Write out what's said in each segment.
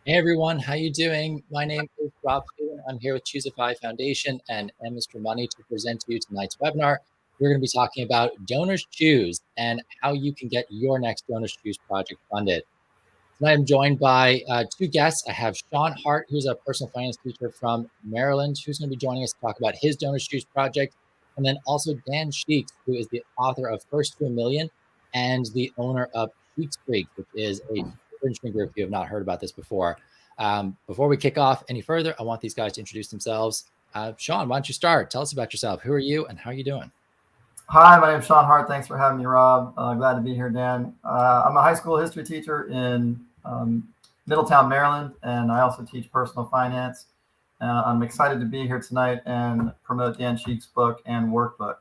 Hey everyone, how you doing? My name is Rob Stewart. I'm here with ChooseFI Foundation and M is for Money to present to you tonight's webinar. We're going to be talking about Donorschoose and how you can get your next Donorschoose project funded. Tonight I'm joined by two guests. I have Sean Haardt, who's a personal finance teacher from Maryland, who's going to be joining us to talk about his Donorschoose project. And then also Dan Sheeks, who is the author of First to a Million and the owner of Sheeks Creek, which is a infringement group. If you have not heard about this before. Before we kick off any further, I want these guys to introduce themselves. Sean, why don't you start? Tell us about yourself. Who are you and how are you doing? Hi, my name is Sean Haardt. Thanks for having me, Rob. Glad to be here, Dan. I'm a high school history teacher in Middletown, Maryland, and I also teach personal finance. I'm excited to be here tonight and promote Dan Sheeks' book and workbook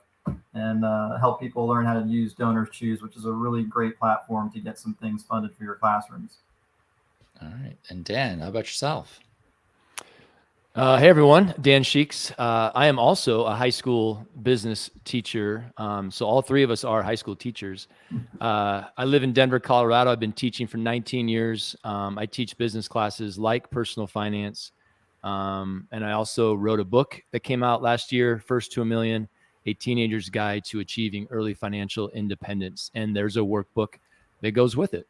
and help people learn how to use Donorschoose, which is a really great platform to get some things funded for your classrooms. All right. And Dan, how about yourself? Hey everyone, Dan Sheeks. I am also a high school business teacher. So all three of us are high school teachers. I live in Denver, Colorado. I've been teaching for 19 years. I teach business classes like personal finance. And I also wrote a book that came out last year, First to a Million, a teenager's guide to achieving early financial independence. And there's a workbook that goes with it.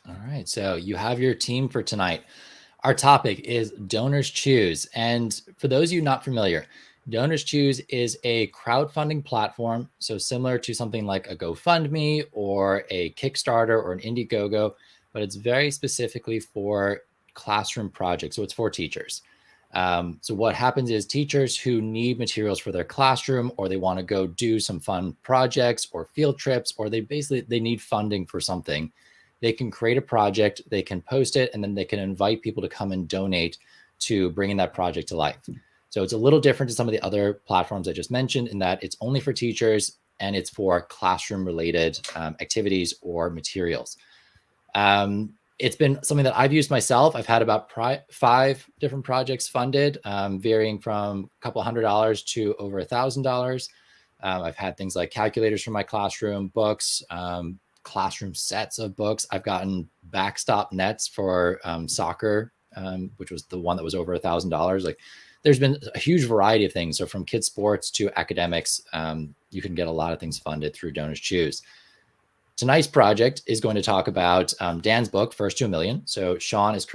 All right. So you have your team for tonight. Our topic is Donorschoose. And for those of you not familiar, Donorschoose is a crowdfunding platform. So similar to something like a GoFundMe or a Kickstarter or an Indiegogo, but it's very specifically for classroom projects. So it's for teachers. So what happens is teachers who need materials for their classroom, or they want to go do some fun projects or field trips, or they need funding for something. They can create a project, they can post it, and then they can invite people to come and donate to bringing that project to life. So it's a little different to some of the other platforms I just mentioned in that it's only for teachers and it's for classroom related activities or materials. It's been something that I've used myself. I've had about 5 different projects funded, varying from a couple $100 to over $1,000. I've had things like calculators for my classroom, books, classroom sets of books. I've gotten backstop nets for soccer, which was the one that was over $1,000. Like, there's been a huge variety of things. So from kids sports to academics, you can get a lot of things funded through Donorschoose. Tonight's project is going to talk about Dan's book, First to a Million. So Sean is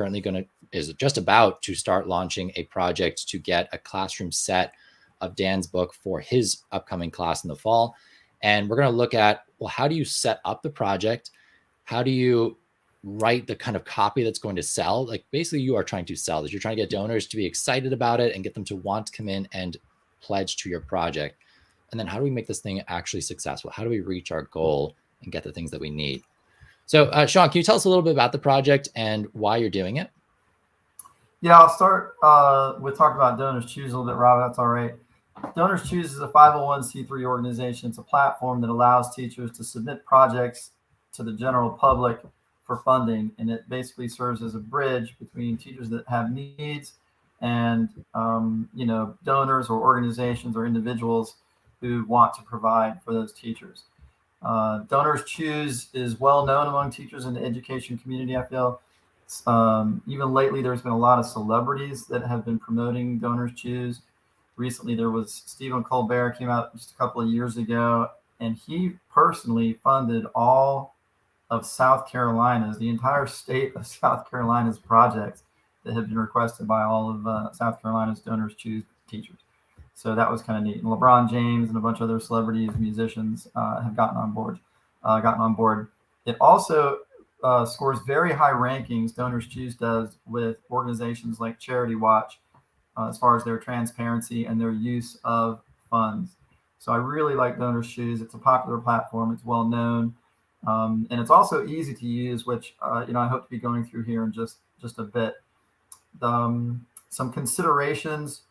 just about to start launching a project to get a classroom set of Dan's book for his upcoming class in the fall. And we're going to look at, well, how do you set up the project? How do you write the kind of copy that's going to sell? Like, basically you are trying to sell this. You're trying to get donors to be excited about it and get them to want to come in and pledge to your project. And then how do we make this thing actually successful? How do we reach our goal and get the things that we need? So Sean, can you tell us a little bit about the project and why you're doing it? Yeah, I'll start with talking about Donorschoose a little bit, Rob. That's all right. Donorschoose is a 501c3 organization. It's a platform that allows teachers to submit projects to the general public for funding, and it basically serves as a bridge between teachers that have needs and donors or organizations or individuals who want to provide for those teachers. Donorschoose is well known among teachers in the education community, I feel. Even lately, there's been a lot of celebrities that have been promoting Donorschoose. Recently, there was Stephen Colbert, came out just a couple of years ago, and he personally funded all of South Carolina's, the entire state of South Carolina's projects that have been requested by all of South Carolina's Donors Choose teachers. So that was kind of neat. And LeBron James and a bunch of other celebrities, musicians have gotten on board. It also scores very high rankings, Donors Choose does, with organizations like Charity Watch as far as their transparency and their use of funds. So I really like Donors Choose. It's a popular platform. It's well known. And it's also easy to use, which I hope to be going through here in just a bit. Some considerations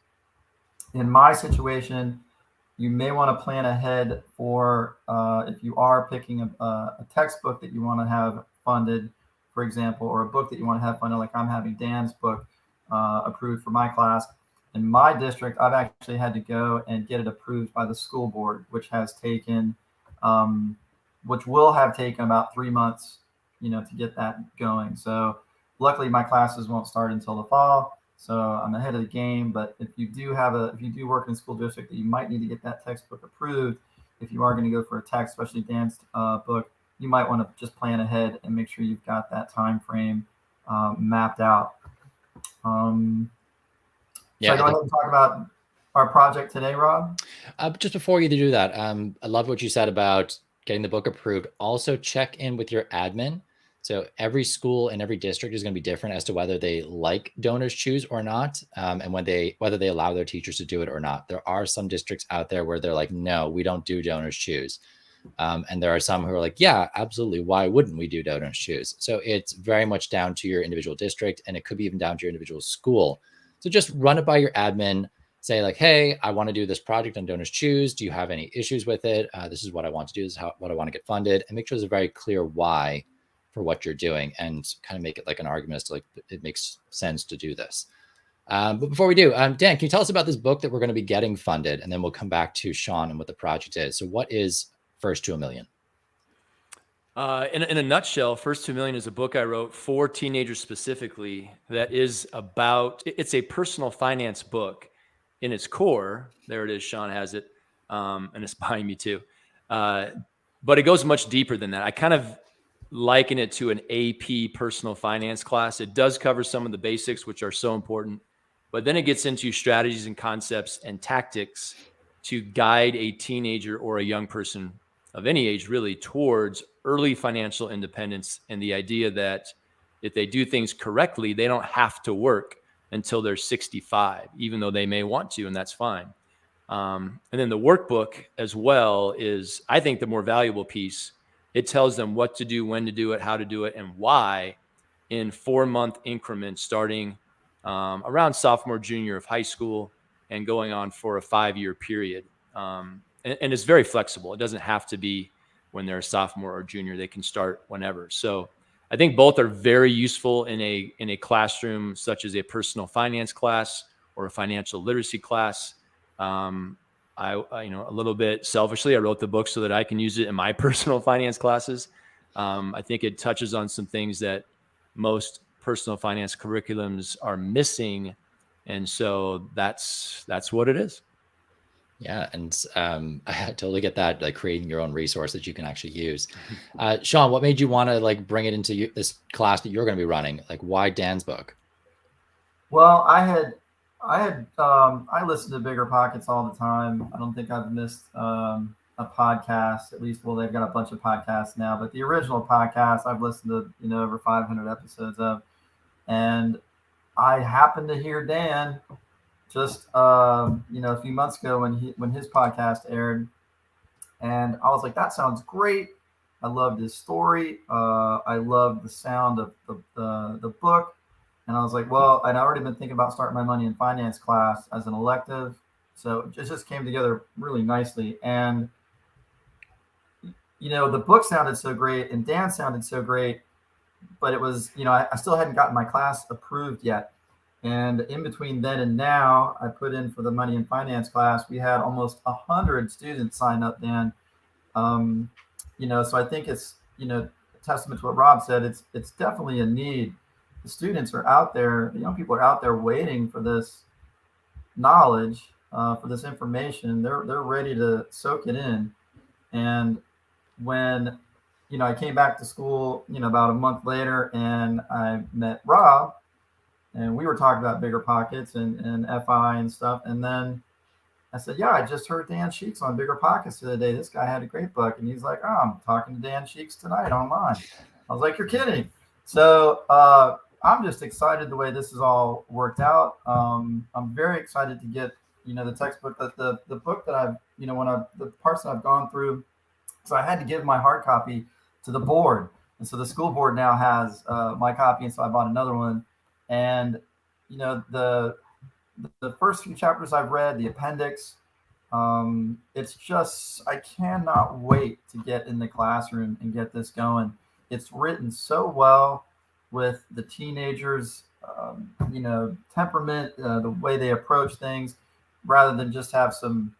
in my situation: you may want to plan ahead for if you are picking a textbook that you want to have funded, for example, or a book that you want to have funded. Like I'm having Dan's book approved for my class. In my district, I've actually had to go and get it approved by the school board, which will have taken about 3 months, to get that going. So luckily my classes won't start until the fall. So I'm ahead of the game. But if you do work in a school district that you might need to get that textbook approved, if you are going to go for a text, especially Dan's book, you might want to just plan ahead and make sure you've got that time frame mapped out. Yeah, so go ahead and talk about our project today, Rob. Just before you do that, I love what you said about getting the book approved. Also check in with your admin. So every school and every district is going to be different as to whether they like Donors Choose or not, and whether they allow their teachers to do it or not. There are some districts out there where they're like, no, we don't do Donors Choose. And there are some who are like, yeah, absolutely. Why wouldn't we do Donors Choose? So it's very much down to your individual district, and it could be even down to your individual school. So just run it by your admin. Say like, hey, I want to do this project on Donors Choose. Do you have any issues with it? This is what I want to do. This is what I want to get funded. And make sure there's a very clear why for what you're doing, and kind of make it like an argument as to like, it makes sense to do this. But before we do, Dan, can you tell us about this book that we're going to be getting funded? And then we'll come back to Sean and what the project is. So what is First to $1 Million? In a nutshell, First to $1 Million is a book I wrote for teenagers specifically that is about, it's a personal finance book in its core. There it is. Sean has it. And it's behind me too. But it goes much deeper than that. I kind of liken it to an AP personal finance class. It does cover some of the basics, which are so important, but then it gets into strategies and concepts and tactics to guide a teenager or a young person of any age really towards early financial independence, and the idea that if they do things correctly, they don't have to work until they're 65, even though they may want to, and that's fine. And then the workbook as well is, I think, the more valuable piece. It tells them what to do, when to do it, how to do it, and why in 4-month increments starting around sophomore, junior of high school and going on for a 5-year period. And it's very flexible. It doesn't have to be when they're a sophomore or junior. They can start whenever. So I think both are very useful in a classroom such as a personal finance class or a financial literacy class. I a little bit selfishly, I wrote the book so that I can use it in my personal finance classes. I think it touches on some things that most personal finance curriculums are missing. And so that's what it is. Yeah. And I totally get that, like creating your own resource that you can actually use. Sean, what made you want to like bring it into this class that you're going to be running? Like, why Dan's book? Well, I listen to Bigger Pockets all the time. I don't think I've missed a podcast. At least, well, they've got a bunch of podcasts now, but the original podcast I've listened to, over 500 episodes of. And I happened to hear Dan just a few months ago when his podcast aired, and I was like, that sounds great. I loved his story. I loved the sound of the book. And I was like, well, I'd already been thinking about starting my money in finance class as an elective. So it just came together really nicely. And, the book sounded so great and Dan sounded so great, but it was, I still hadn't gotten my class approved yet. And in between then and now, I put in for the money in finance class. We had almost 100 students sign up, Dan. So I think it's, a testament to what Rob said. It's definitely a need. The students are out there, the young people are out there waiting for this knowledge, for this information. They're ready to soak it in. And when I came back to school, about a month later, and I met Rob, and we were talking about Bigger Pockets and FI and stuff. And then I said, yeah, I just heard Dan Sheeks on Bigger Pockets the other day. This guy had a great book. And he's like, oh, I'm talking to Dan Sheeks tonight online. I was like, you're kidding. So I'm just excited the way this is all worked out. I'm very excited to get, the textbook, the book that I've, the parts that I've gone through. So I had to give my hard copy to the board. And so the school board now has my copy. And so I bought another one. And, the first few chapters I've read, the appendix, it's just, I cannot wait to get in the classroom and get this going. It's written so well with the teenagers, temperament, the way they approach things, rather than just have some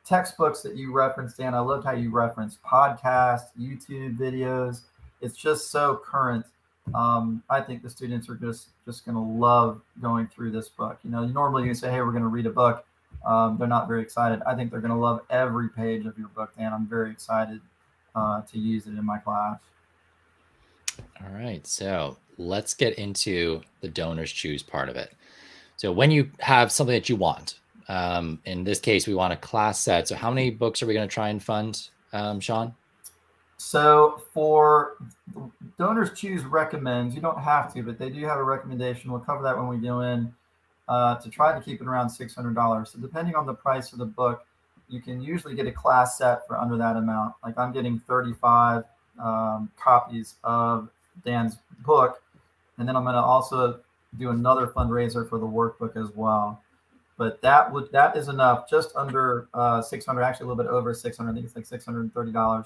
textbooks that you referenced. Dan, I loved how you referenced podcasts, YouTube videos. It's just so current. I think the students are just going to love going through this book. Normally you say, hey, we're going to read a book. They're not very excited. I think they're going to love every page of your book, Dan. I'm very excited to use it in my class. All right, so let's get into the donors choose part of it. So when you have something that you want, in this case, we want a class set. So how many books are we going to try and fund, Sean? So for Donors Choose recommends, you don't have to, but they do have a recommendation. We'll cover that when we go in, to try to keep it around $600. So depending on the price of the book, you can usually get a class set for under that amount. Like I'm getting 35 copies of Dan's book, and then I'm going to also do another fundraiser for the workbook as well. But that is enough, just under 600, actually a little bit over 600. I think it's like $630.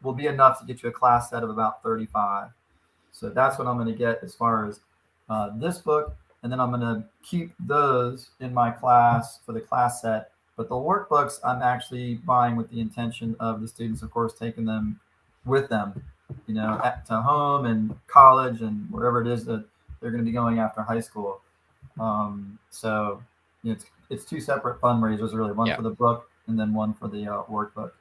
Will be enough to get you a class set of about 35. So that's what I'm going to get as far as this book. And then I'm going to keep those in my class for the class set. But the workbooks, I'm actually buying with the intention of the students, of course, taking them with them, to home and college and wherever it is that they're going to be going after high school. So it's two separate fundraisers, really, one for the book and then one for the workbook.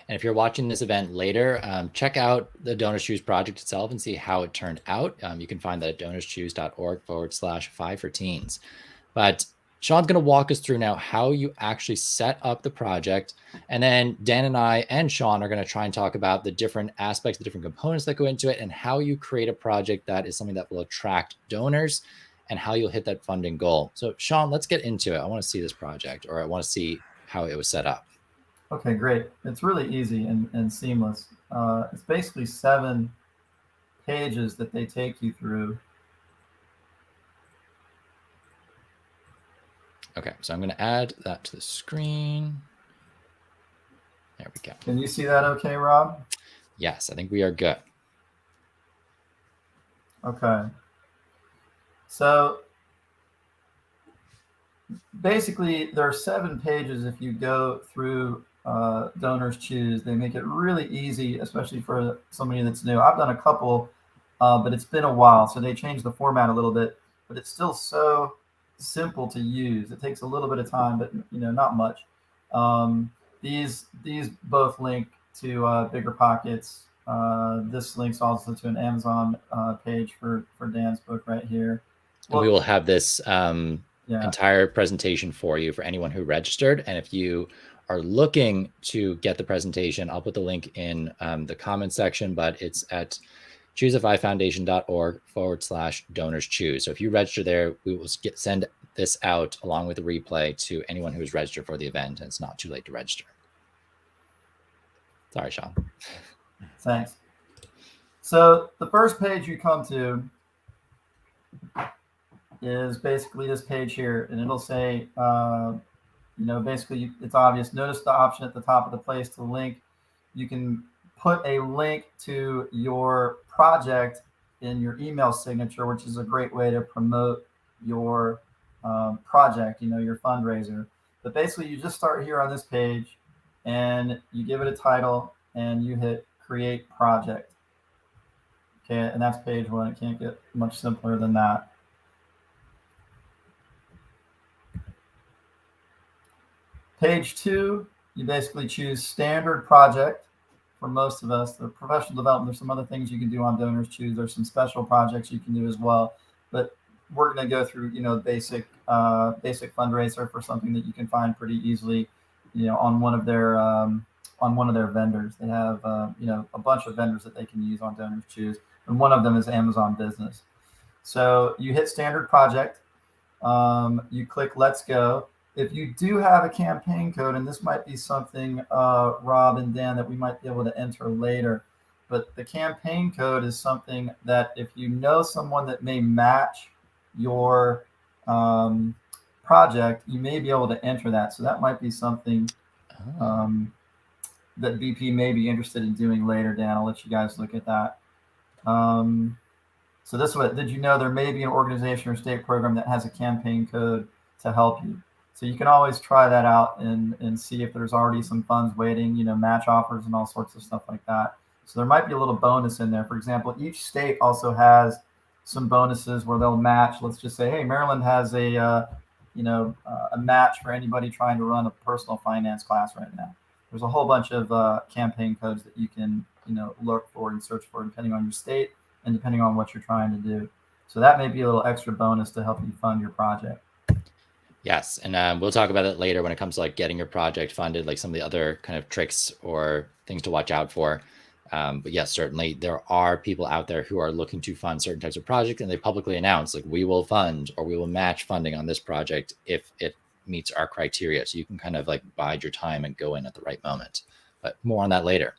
And if you're watching this event later, check out the Donors Choose project itself and see how it turned out. You can find that at donorschoose.org/5 for teens. But Sean's going to walk us through now how you actually set up the project. And then Dan and I and Sean are going to try and talk about the different aspects, the different components that go into it, and how you create a project that is something that will attract donors and how you'll hit that funding goal. So Sean, let's get into it. I want to see this project, or I want to see how it was set up. Okay, great. It's really easy and seamless. It's basically 7 pages that they take you through. Okay, so I'm going to add that to the screen. There we go. Can you see that okay, Rob? Yes, I think we are good. Okay. So basically, there are 7 pages if you go through Donors Choose. They make it really easy, especially for somebody that's new. I've done a couple, but it's been a while, so they changed the format a little bit, but it's still so simple to use. It takes a little bit of time, but not much. These both link to Bigger Pockets. This links also to an Amazon page for Dan's book right here. Well, we will have this entire presentation for you for anyone who registered. And if you are looking to get the presentation, I'll put the link in the comment section, but it's at ChooseFIFoundation.org/donors choose. So if you register there, we will send this out along with the replay to anyone who is registered for the event, and it's not too late to register. Sorry, Sean. Thanks. So the first page you come to is basically this page here, and it'll say, basically it's obvious. Notice the option at the top of the place to link. You can put a link to your project in your email signature, which is a great way to promote your project, your fundraiser. But basically you just start here on this page and you give it a title and you hit create project. Okay, and that's page 1. It can't get much simpler than that. Page 2, you basically choose standard project for most of us. The professional development, there's some other things you can do on Donorschoose. There's some special projects you can do as well. But we're going to go through, basic fundraiser for something that you can find pretty easily, on one of their vendors. They have, a bunch of vendors that they can use on Donorschoose, and one of them is Amazon Business. So you hit standard project, you click Let's Go. If you do have a campaign code, and this might be something, Rob and Dan, that we might be able to enter later, but the campaign code is something that if you know someone that may match your project, you may be able to enter that. So that might be something that BP may be interested in doing later, Dan. I'll let you guys look at that. So this way, did you know there may be an organization or state program that has a campaign code to help you? So you can always try that out and see if there's already some funds waiting, match offers and all sorts of stuff like that. So there might be a little bonus in there. For example, each state also has some bonuses where they'll match. Let's just say, hey, Maryland has a match for anybody trying to run a personal finance class right now. There's a whole bunch of campaign codes that you can, look for and search for depending on your state and depending on what you're trying to do. So that may be a little extra bonus to help you fund your project. Yes, and we'll talk about it later when it comes to like getting your project funded, like some of the other kind of tricks or things to watch out for. But yes, certainly there are people out there who are looking to fund certain types of projects, and they publicly announce like we will fund or we will match funding on this project if it meets our criteria. So you can kind of like bide your time and go in at the right moment. But more on that later.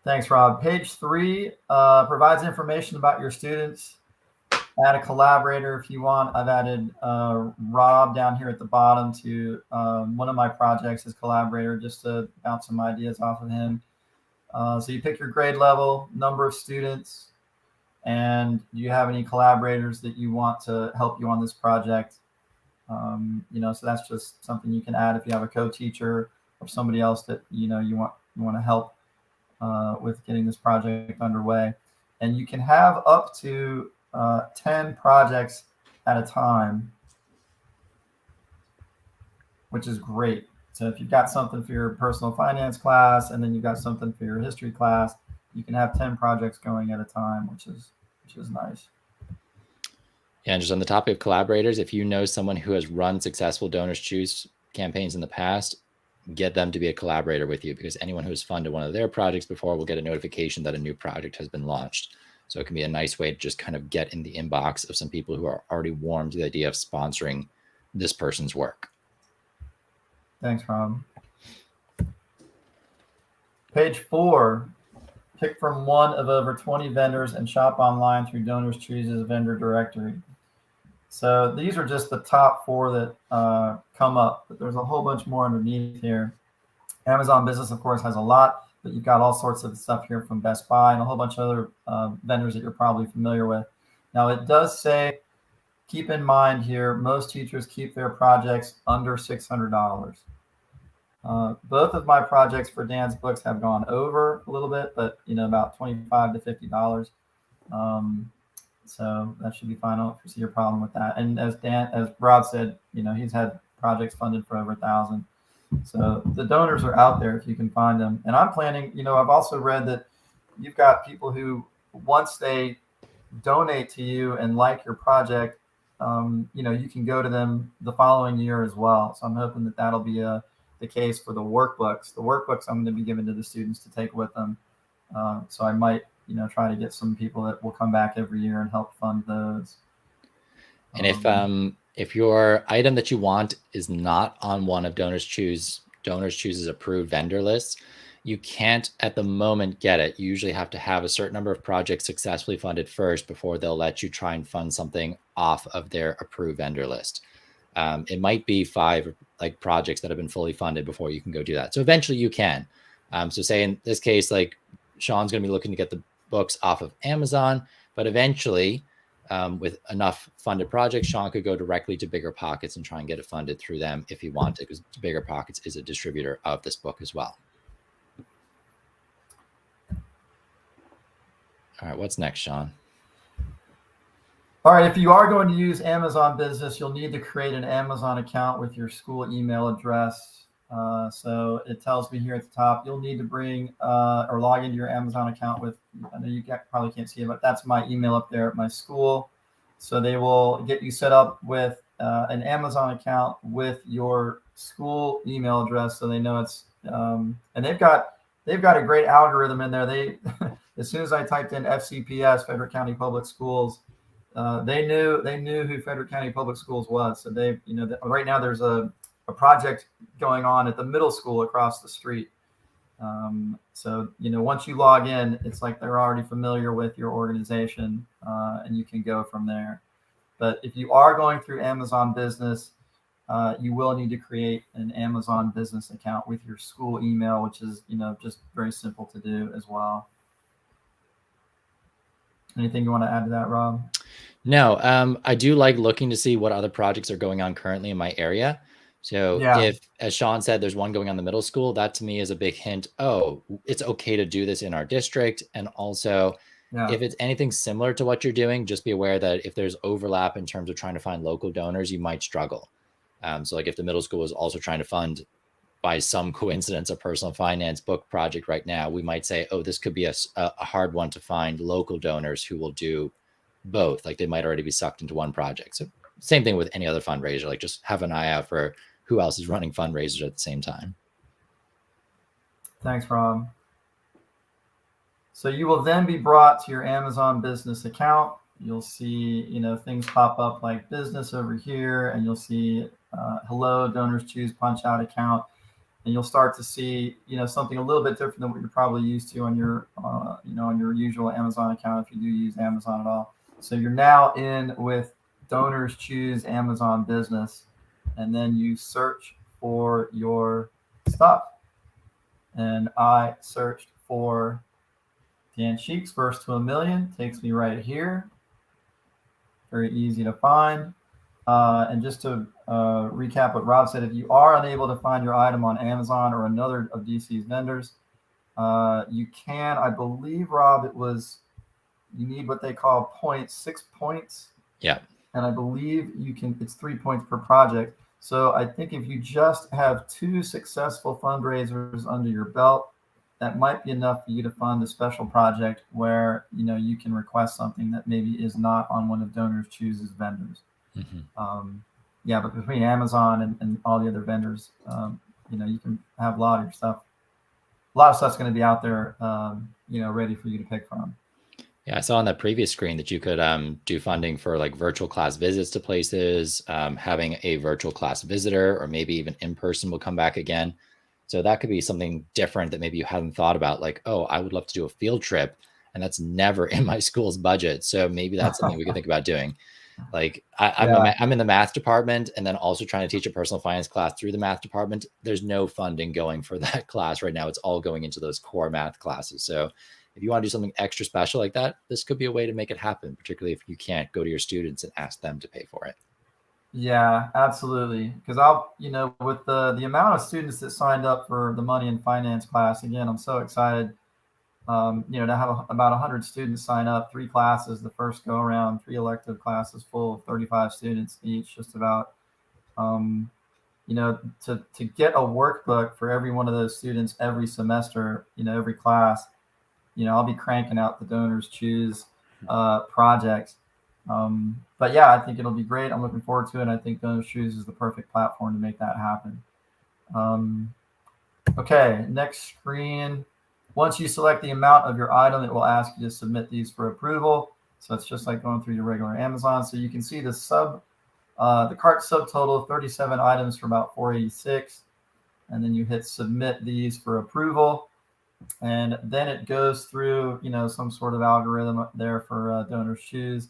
Thanks, Rob. Page 3 provides information about your students. Add a collaborator if you want. I've added Rob down here at the bottom to one of my projects as collaborator, just to bounce some ideas off of him. So you pick your grade level, number of students, and do you have any collaborators that you want to help you on this project? So that's just something you can add if you have a co-teacher or somebody else that you want to help with getting this project underway. And you can have up to 10 projects at a time, which is great. So if you've got something for your personal finance class and then you've got something for your history class, you can have 10 projects going at a time, which is nice. Yeah, and just on the topic of collaborators, if you know someone who has run successful Donorschoose campaigns in the past, get them to be a collaborator with you, because anyone who has funded one of their projects before will get a notification that a new project has been launched. So it can be a nice way to just kind of get in the inbox of some people who are already warm to the idea of sponsoring this person's work. Thanks, Rob. Page 4, pick from one of over 20 vendors and shop online through Donorschoose's vendor directory. So these are just the top 4 that come up, but there's a whole bunch more underneath here. Amazon Business, of course, has a lot, but you've got all sorts of stuff here from Best Buy and a whole bunch of other vendors that you're probably familiar with. Now, it does say, keep in mind here, most teachers keep their projects under $600. Both of my projects for Dan's books have gone over a little bit, but about $25 to $50. So that should be fine. I don't foresee a problem with that. And as Rob said, he's had projects funded for over 1,000. So the donors are out there if you can find them. And I'm planning, I've also read that you've got people who, once they donate to you and like your project, you can go to them the following year as well. So I'm hoping that that'll be the case for the workbooks. The workbooks I'm going to be giving to the students to take with them. So I might, try to get some people that will come back every year and help fund those. And if your item that you want is not on one of Donorschoose's approved vendor lists, you can't at the moment get it. You usually have to have a certain number of projects successfully funded first before they'll let you try and fund something off of their approved vendor list. It might be 5 like projects that have been fully funded before you can go do that. So eventually you can. So say in this case, like Sean's going to be looking to get the books off of Amazon, but eventually with enough funded projects, Sean could go directly to Bigger Pockets and try and get it funded through them if he wanted, because Bigger Pockets is a distributor of this book as well. All right, what's next, Sean? All right, if you are going to use Amazon Business, you'll need to create an Amazon account with your school email address. So it tells me here at the top, you'll need to bring or log into your Amazon account with, I know you probably can't see it, but that's my email up there at my school. So they will get you set up with an Amazon account with your school email address, so they know it's and they've got a great algorithm in there. They as soon as I typed in FCPS, Frederick County Public Schools, they knew who Frederick County Public Schools was. So they, right now there's a project going on at the middle school across the street. So once you log in, it's like they're already familiar with your organization, and you can go from there. But if you are going through Amazon Business, you will need to create an Amazon Business account with your school email, which is just very simple to do as well. Anything you want to add to that, Rob? No, I do like looking to see what other projects are going on currently in my area. So if, as Sean said, there's one going on in the middle school, that to me is a big hint. Oh, it's okay to do this in our district. And also, if it's anything similar to what you're doing, just be aware that if there's overlap in terms of trying to find local donors, you might struggle. So like if the middle school is also trying to fund, by some coincidence, a personal finance book project right now, we might say, oh, this could be a hard one to find local donors who will do both. Like they might already be sucked into one project. So same thing with any other fundraiser, like just have an eye out for who else is running fundraisers at the same time. Thanks, Rob. So you will then be brought to your Amazon Business account. You'll see, things pop up like business over here, and you'll see hello, Donors Choose punch out account. And you'll start to see, something a little bit different than what you're probably used to on your, on your usual Amazon account if you do use Amazon at all. So you're now in with Donors Choose Amazon Business, and then you search for your stuff. And I searched for Dan Sheeks, First to a Million, takes me right here. Very easy to find. And just to recap what Rob said, if you are unable to find your item on Amazon or another of DC's vendors, you can, I believe, Rob, you need what they call points, 6 points. Yeah. And I believe it's 3 points per project. So I think if you just have 2 successful fundraisers under your belt, that might be enough for you to fund a special project where, you can request something that maybe is not on one of Donors Choose's vendors. Mm-hmm. But between Amazon and all the other vendors, you can have a lot of your stuff. A lot of stuff's going to be out there, ready for you to pick from. Yeah, I saw on that previous screen that you could do funding for like virtual class visits to places, having a virtual class visitor, or maybe even in person will come back again. So that could be something different that maybe you hadn't thought about, like, oh, I would love to do a field trip, and that's never in my school's budget. So maybe that's something we could think about doing. Like I'm in the math department, and then also trying to teach a personal finance class through the math department. There's no funding going for that class right now. It's all going into those core math classes. So if you want to do something extra special like that, this could be a way to make it happen, particularly if you can't go to your students and ask them to pay for it. Yeah, absolutely. Because I'll, with the amount of students that signed up for the money and finance class, again, I'm so excited, to have about 100 students sign up, 3 classes, the first go around, 3 elective classes full of 35 students each, just about, to get a workbook for every one of those students every semester, every class, I'll be cranking out the Donors Choose projects. But yeah, I think it'll be great. I'm looking forward to it. I think Donors Choose is the perfect platform to make that happen. Okay, next screen. Once you select the amount of your item, it will ask you to submit these for approval. So it's just like going through your regular Amazon. So you can see the cart subtotal, 37 items for about $486. And then you hit submit these for approval. And then it goes through, some sort of algorithm there for Donors Choose.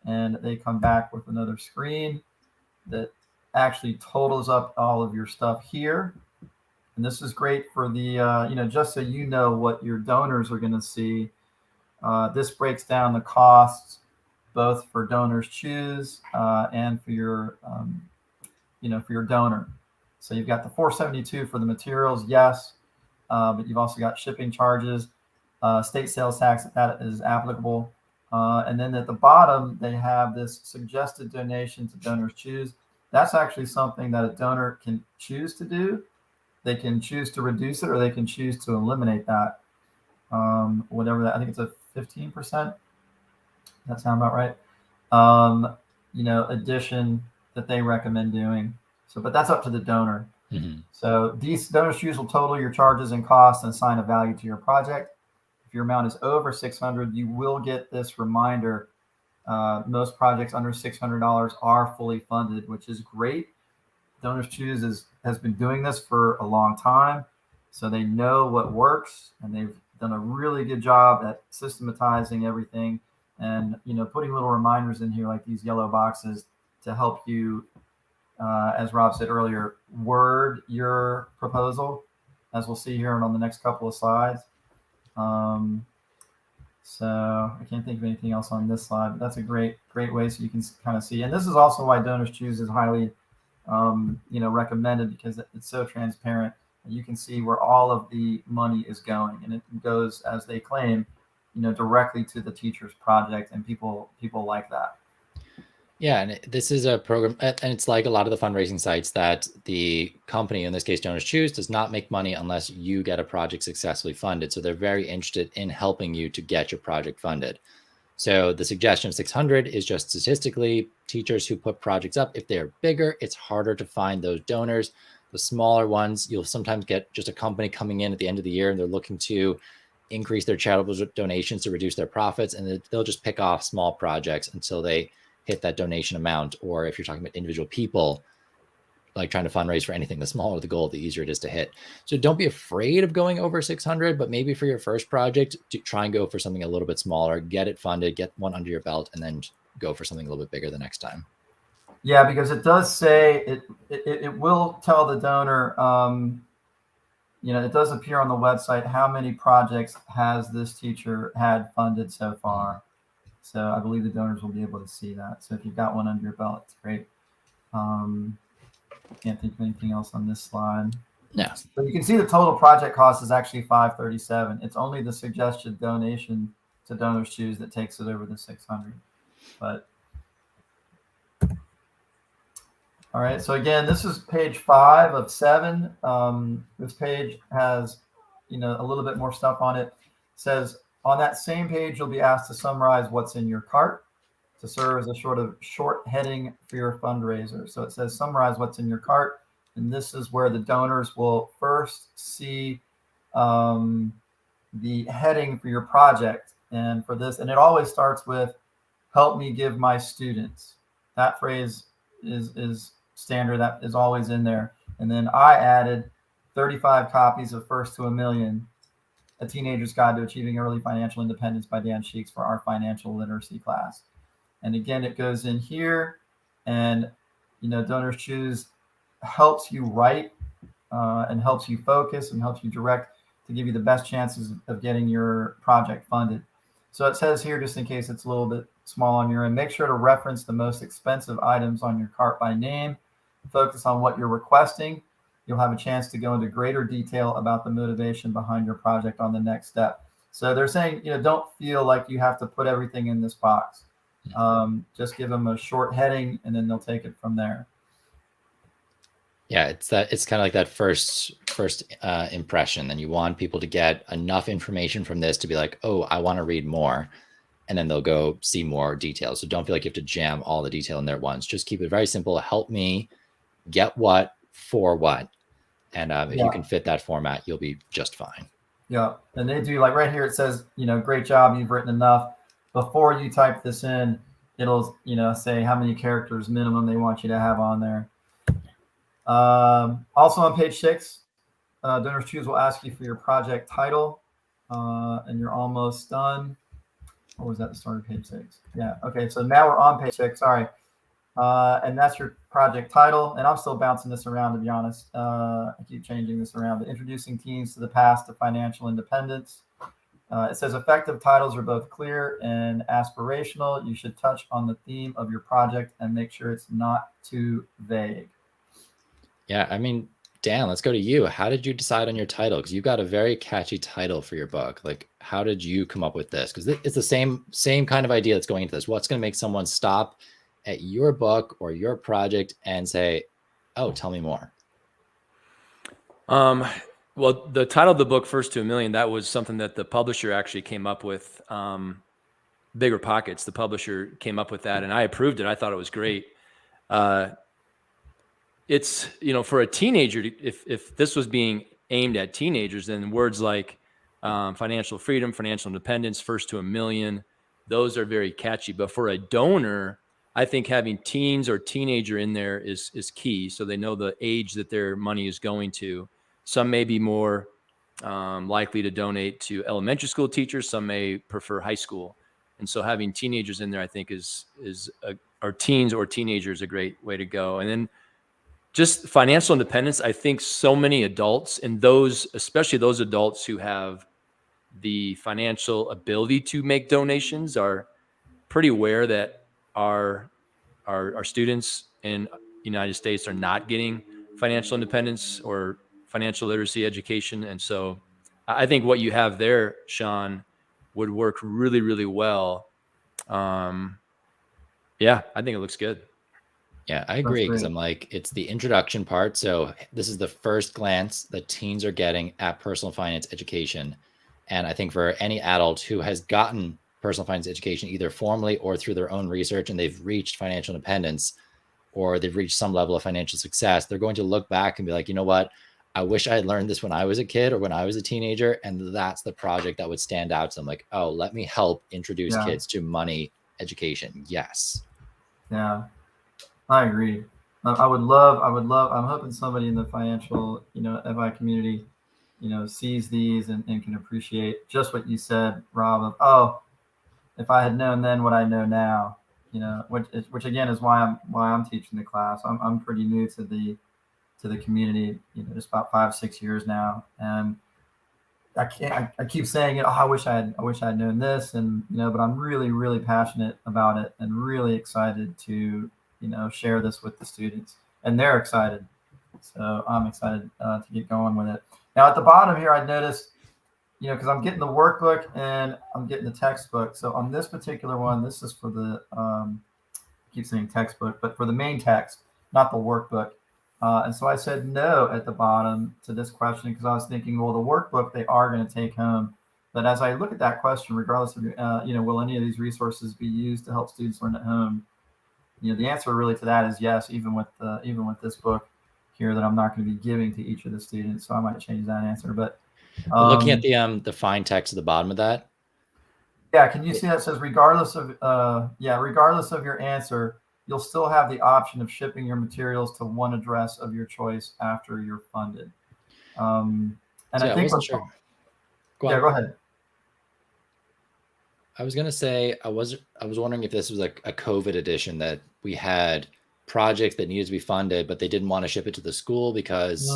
And they come back with another screen that actually totals up all of your stuff here. And this is great for the, just so you know what your donors are going to see. This breaks down the costs both for Donors Choose and for your, for your donor. So you've got the $472 for the materials, yes, but you've also got shipping charges, state sales tax that is applicable. And then at the bottom, they have this suggested donation to Donors Choose. That's actually something that a donor can choose to do. they can choose to reduce it, or they can choose to eliminate that. Whatever that, I think it's a 15%. That sound about right? Addition that they recommend doing. So, but that's up to the donor. Mm-hmm. So these Donorschoose will total your charges and costs and assign a value to your project. If your amount is over 600, you will get this reminder. Most projects under $600 are fully funded, which is great. Donorschoose has been doing this for a long time, so they know what works, and they've done a really good job at systematizing everything, and putting little reminders in here like these yellow boxes to help you, as Rob said earlier, word your proposal, as we'll see here on the next couple of slides. So I can't think of anything else on this slide, but that's a great way so you can kind of see. And this is also why Donorschoose is highly recommended, because it's so transparent. You can see where all of the money is going, and it goes, as they claim, directly to the teacher's project, and people like that. Yeah, and this is a program, and it's like a lot of the fundraising sites, that the company, in this case Donorschoose, does not make money unless you get a project successfully funded. So they're very interested in helping you to get your project funded. So the suggestion of 600 is just statistically, teachers who put projects up, if they're bigger, it's harder to find those donors. The smaller ones, you'll sometimes get just a company coming in at the end of the year, and they're looking to increase their charitable donations to reduce their profits, and they'll just pick off small projects until they hit that donation amount. Or if you're talking about individual people, like trying to fundraise for anything, the smaller the goal, the easier it is to hit. So don't be afraid of going over 600, but maybe for your first project, try and go for something a little bit smaller, get it funded, get one under your belt, and then go for something a little bit bigger the next time. Yeah, because it does say it will tell the donor, it does appear on the website how many projects has this teacher had funded so far. So I believe the donors will be able to see that. So if you've got one under your belt, it's great. Can't think of anything else on this slide. No. But you can see the total project cost is actually $537. It's only the suggested donation to Donorschoose that takes it over the 600. But all right. So again, this is page 5 of 7. This page has, a little bit more stuff on it. It says on that same page, you'll be asked to summarize what's in your cart, to serve as a short heading for your fundraiser. So it says summarize what's in your cart. And this is where the donors will first see the heading for your project. And for this, and it always starts with, help me give my students. That phrase is standard. That is always in there. And then I added 35 copies of First to a Million, A Teenager's Guide to Achieving Early Financial Independence by Dan Sheeks for our financial literacy class. And again, it goes in here, and Donorschoose helps you write and helps you focus and helps you direct to give you the best chances of getting your project funded. So it says here, just in case it's a little bit small on your end, make sure to reference the most expensive items on your cart by name. Focus on what you're requesting. You'll have a chance to go into greater detail about the motivation behind your project on the next step. So they're saying, don't feel like you have to put everything in this box. Just give them a short heading, and then they'll take it from there. Yeah, it's kind of like that first impression. Then you want people to get enough information from this to be like, oh, I want to read more, and then they'll go see more details. So don't feel like you have to jam all the detail in there at once. Just keep it very simple. Help me get what for what, and if you can fit that format, you'll be just fine. Yeah, and they do, like right here it says, great job, you've written enough. Before you type this in, it'll say how many characters minimum they want you to have on there. Also on page 6, Donorschoose will ask you for your project title, and you're almost done. Or was that the start of page 6? Yeah. Okay. So now we're on page 6. Sorry. And that's your project title. And I'm still bouncing this around, to be honest. I keep changing this around. But introducing teens to the path to financial independence. It says effective titles are both clear and aspirational. You should touch on the theme of your project and make sure it's not too vague. Yeah, I mean, Dan, let's go to you. How did you decide on your title? Because you've got a very catchy title for your book. Like, how did you come up with this? Because it's the same kind of idea that's going into this. What's going to make someone stop at your book or your project and say, oh, tell me more? Well, the title of the book, First to a Million, that was something that the publisher actually came up with. Bigger Pockets, the publisher came up with that, and I approved it. I thought it was great. It's, for a teenager, if this was being aimed at teenagers, then words like financial freedom, financial independence, first to a million, those are very catchy. But for a donor, I think having teens or teenager in there is key, so they know the age that their money is going to. Some may be more likely to donate to elementary school teachers. Some may prefer high school. And so having teenagers in there, I think or teens or teenagers, a great way to go. And then just financial independence. I think so many adults, and especially those adults who have the financial ability to make donations, are pretty aware that our students in the United States are not getting financial independence or financial literacy education. And so I think what you have there, Sean, would work really, really well. Yeah, I think it looks good. Yeah, I agree, because I'm like, it's the introduction part. So this is the first glance that teens are getting at personal finance education. And I think for any adult who has gotten personal finance education, either formally or through their own research, and they've reached financial independence or they've reached some level of financial success, they're going to look back and be like, you know what? I wish I had learned this when I was a kid or when I was a teenager. And that's the project that would stand out to them. Like, oh, let me help introduce kids to money education. Yes. Yeah, I agree. I'm hoping somebody in the financial, FI community, sees these and can appreciate just what you said, Rob, of, oh, if I had known then what I know now, which again is why I'm teaching the class. I'm pretty new to the community, just about 5-6 years now. And I keep saying, I wish I had known this, and, but I'm really, really passionate about it and really excited to, share this with the students, and they're excited. So I'm excited to get going with it. Now at the bottom here, I noticed, because I'm getting the workbook and I'm getting the textbook. So on this particular one, this is for the, I keep saying textbook, but for the main text, not the workbook. And so I said no at the bottom to this question, because I was thinking, well, the workbook they are going to take home. But as I look at that question, regardless of, will any of these resources be used to help students learn at home? The answer really to that is yes, even with this book here that I'm not going to be giving to each of the students. So I might change that answer. But looking at the fine text at the bottom of that. Yeah, can you see that? It says regardless of your answer, you'll still have the option of shipping your materials to one address of your choice after you're funded. And so I think I wasn't sure. Go ahead. I was gonna say I was wondering if this was like a COVID edition, that we had projects that needed to be funded, but they didn't want to ship it to the school because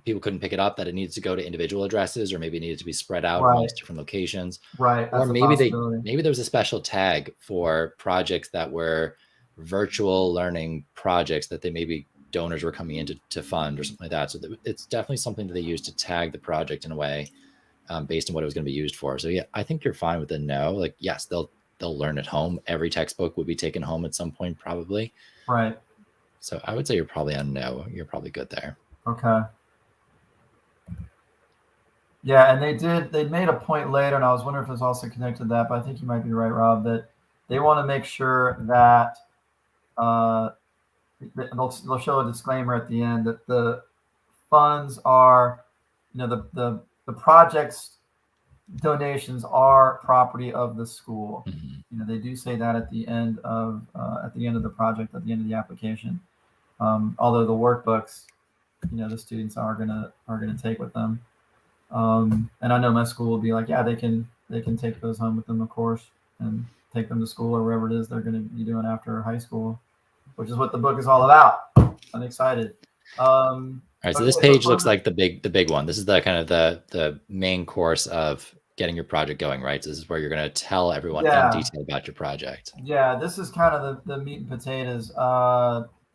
people couldn't pick it up, that it needs to go to individual addresses, or maybe it needed to be spread out amongst different locations. Right. Or maybe there was a special tag for projects that were virtual learning projects that maybe donors were coming in to fund or something like that. So it's definitely something that they use to tag the project in a way based on what it was going to be used for. So yeah, I think you're fine with the no. Like, yes, they'll learn at home. Every textbook would be taken home at some point, probably. Right. So I would say you're probably on no. You're probably good there. Okay. Yeah, and they made a point later, and I was wondering if it was also connected to that, but I think you might be right, Rob, that they want to make sure that they'll show a disclaimer at the end that the funds are, the project's donations are property of the school. Mm-hmm. They do say that at the end of the project, at the end of the application. Although the workbooks, the students are gonna take with them. And I know my school will be like, yeah, they can take those home with them, of course, and take them to school or wherever it is they're going to be doing after high school, which is what the book is all about. I'm excited. All right, so this page looks like the big one. This is the kind of the main course of getting your project going, right? So this is where you're going to tell everyone in detail about your project. Yeah, this is kind of the meat and potatoes.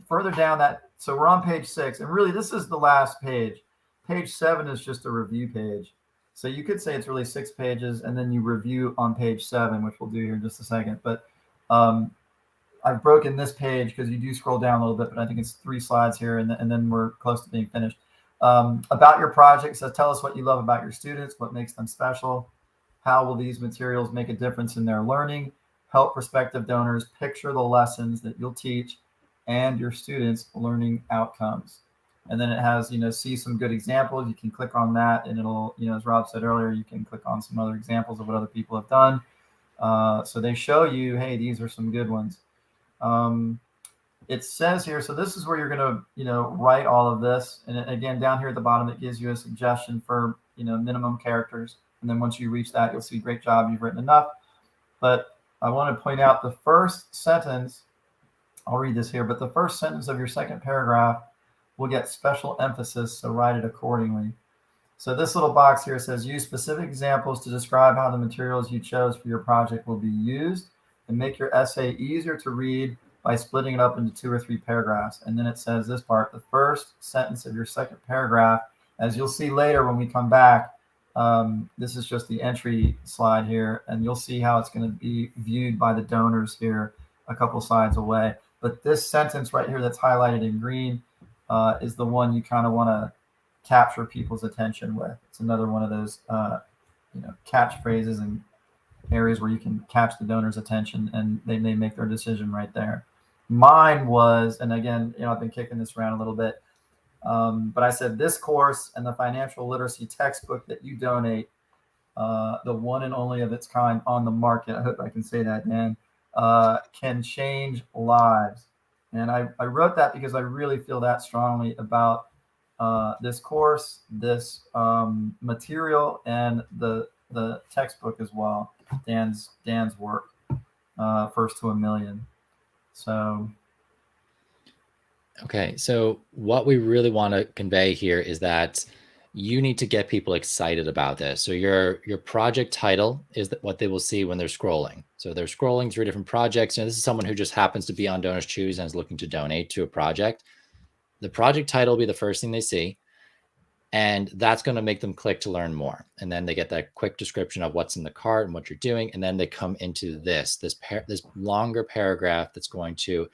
Further down that, so we're on page 6, and really this is the last page. Page 7 is just a review page. So you could say it's really 6 pages, and then you review on page 7, which we'll do here in just a second. But I've broken this page because you do scroll down a little bit, but I think it's 3 slides here, and then we're close to being finished. About your project, so tell us what you love about your students, what makes them special. How will these materials make a difference in their learning? Help prospective donors picture the lessons that you'll teach and your students' learning outcomes. And then it has, see some good examples. You can click on that and it'll, as Rob said earlier, you can click on some other examples of what other people have done. So they show you, hey, these are some good ones. It says here, so this is where you're going to, write all of this. And again, down here at the bottom, it gives you a suggestion for, minimum characters. And then once you reach that, you'll see, great job, you've written enough. But I want to point out the first sentence, I'll read this here, but the first sentence of your second paragraph will get special emphasis, so write it accordingly. So this little box here says, use specific examples to describe how the materials you chose for your project will be used, and make your essay easier to read by splitting it up into 2 or 3 paragraphs. And then it says this part, the first sentence of your second paragraph, as you'll see later when we come back, this is just the entry slide here, and you'll see how it's going to be viewed by the donors here a couple slides away. But this sentence right here that's highlighted in green is the one you kind of want to capture people's attention with. It's another one of those catchphrases and areas where you can catch the donor's attention and they may make their decision right there. Mine was, and again, I've been kicking this around a little bit, but I said this course and the financial literacy textbook that you donate, the one and only of its kind on the market, I hope I can say that, Dan, can change lives. And I wrote that because I really feel that strongly about this course, this material, and the textbook as well. Dan's work, First to a Million. So. Okay, so what we really want to convey here is that you need to get people excited about this. So your project title is what they will see when they're scrolling. So they're scrolling through different projects. This is someone who just happens to be on Donorschoose and is looking to donate to a project. The project title will be the first thing they see, and that's going to make them click to learn more. And then they get that quick description of what's in the cart and what you're doing. And then they come into this longer paragraph that's going to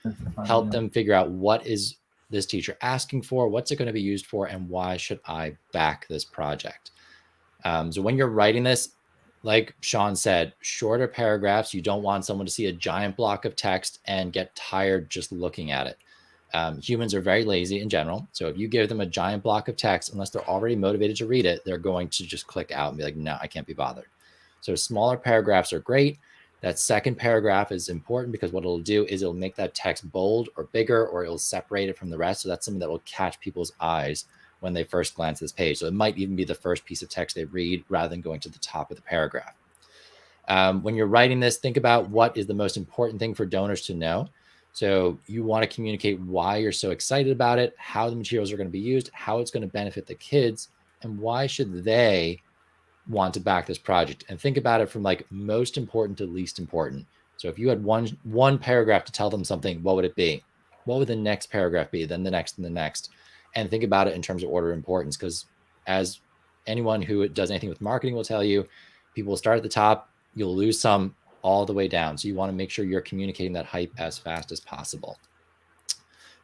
help them figure out what is this teacher asking for, what's it going to be used for, and why should I back this project? So when you're writing this, like Sean said, shorter paragraphs. You don't want someone to see a giant block of text and get tired just looking at it. Humans are very lazy in general. So if you give them a giant block of text, unless they're already motivated to read it, they're going to just click out and be like, no, I can't be bothered. So smaller paragraphs are great. That second paragraph is important because what it'll do is it'll make that text bold or bigger, or it'll separate it from the rest. So that's something that will catch people's eyes when they first glance at this page. So it might even be the first piece of text they read rather than going to the top of the paragraph. When you're writing this, think about what is the most important thing for donors to know. So you want to communicate why you're so excited about it, how the materials are going to be used, how it's going to benefit the kids, and why should they want to back this project. And think about it from like most important to least important. So if you had one paragraph to tell them something, what would it be? What would the next paragraph be? Then the next and the next. And think about it in terms of order of importance, because as anyone who does anything with marketing will tell you, people will start at the top, you'll lose some all the way down. So you want to make sure you're communicating that hype as fast as possible.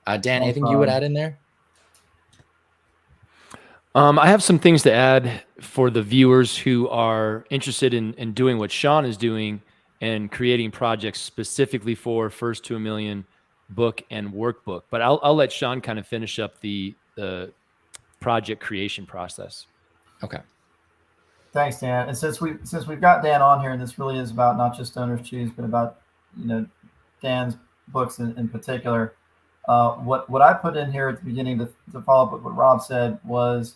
Dan, anything you would add in there? I have some things to add for the viewers who are interested in doing what Sean is doing and creating projects specifically for First to a Million book and workbook. But I'll let Sean kind of finish up the project creation process. Okay. Thanks, Dan. And since we've got Dan on here, and this really is about not just Donorschoose, but about Dan's books in particular. What I put in here at the beginning to follow up with what Rob said was,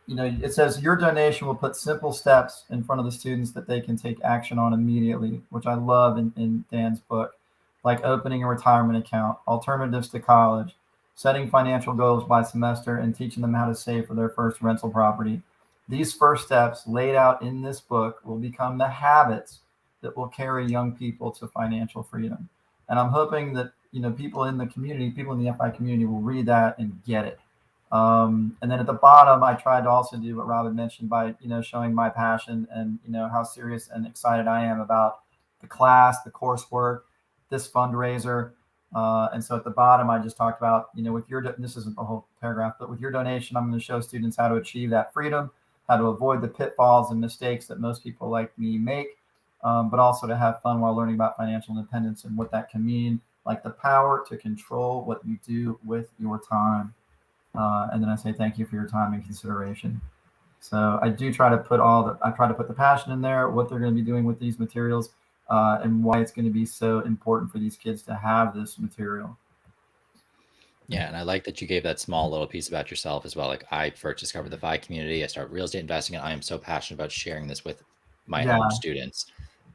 it says your donation will put simple steps in front of the students that they can take action on immediately, which I love in Dan's book, like opening a retirement account, alternatives to college, setting financial goals by semester, and teaching them how to save for their first rental property. These first steps laid out in this book will become the habits that will carry young people to financial freedom. And I'm hoping that, people in the community, people in the FI community will read that and get it. And then at the bottom, I tried to also do what Rob had mentioned by, showing my passion and, how serious and excited I am about the class, the coursework, this fundraiser. And so at the bottom, I just talked about, with your, this isn't the whole paragraph, but with your donation, I'm going to show students how to achieve that freedom, how to avoid the pitfalls and mistakes that most people like me make, but also to have fun while learning about financial independence and what that can mean, like the power to control what you do with your time. And then I say thank you for your time and consideration. So I do try to put the passion in there, what they're going to be doing with these materials, and why it's going to be so important for these kids to have this material. Yeah, and I like that you gave that small little piece about yourself as well. Like, I first discovered the FI community. I started real estate investing, and I am so passionate about sharing this with my own students,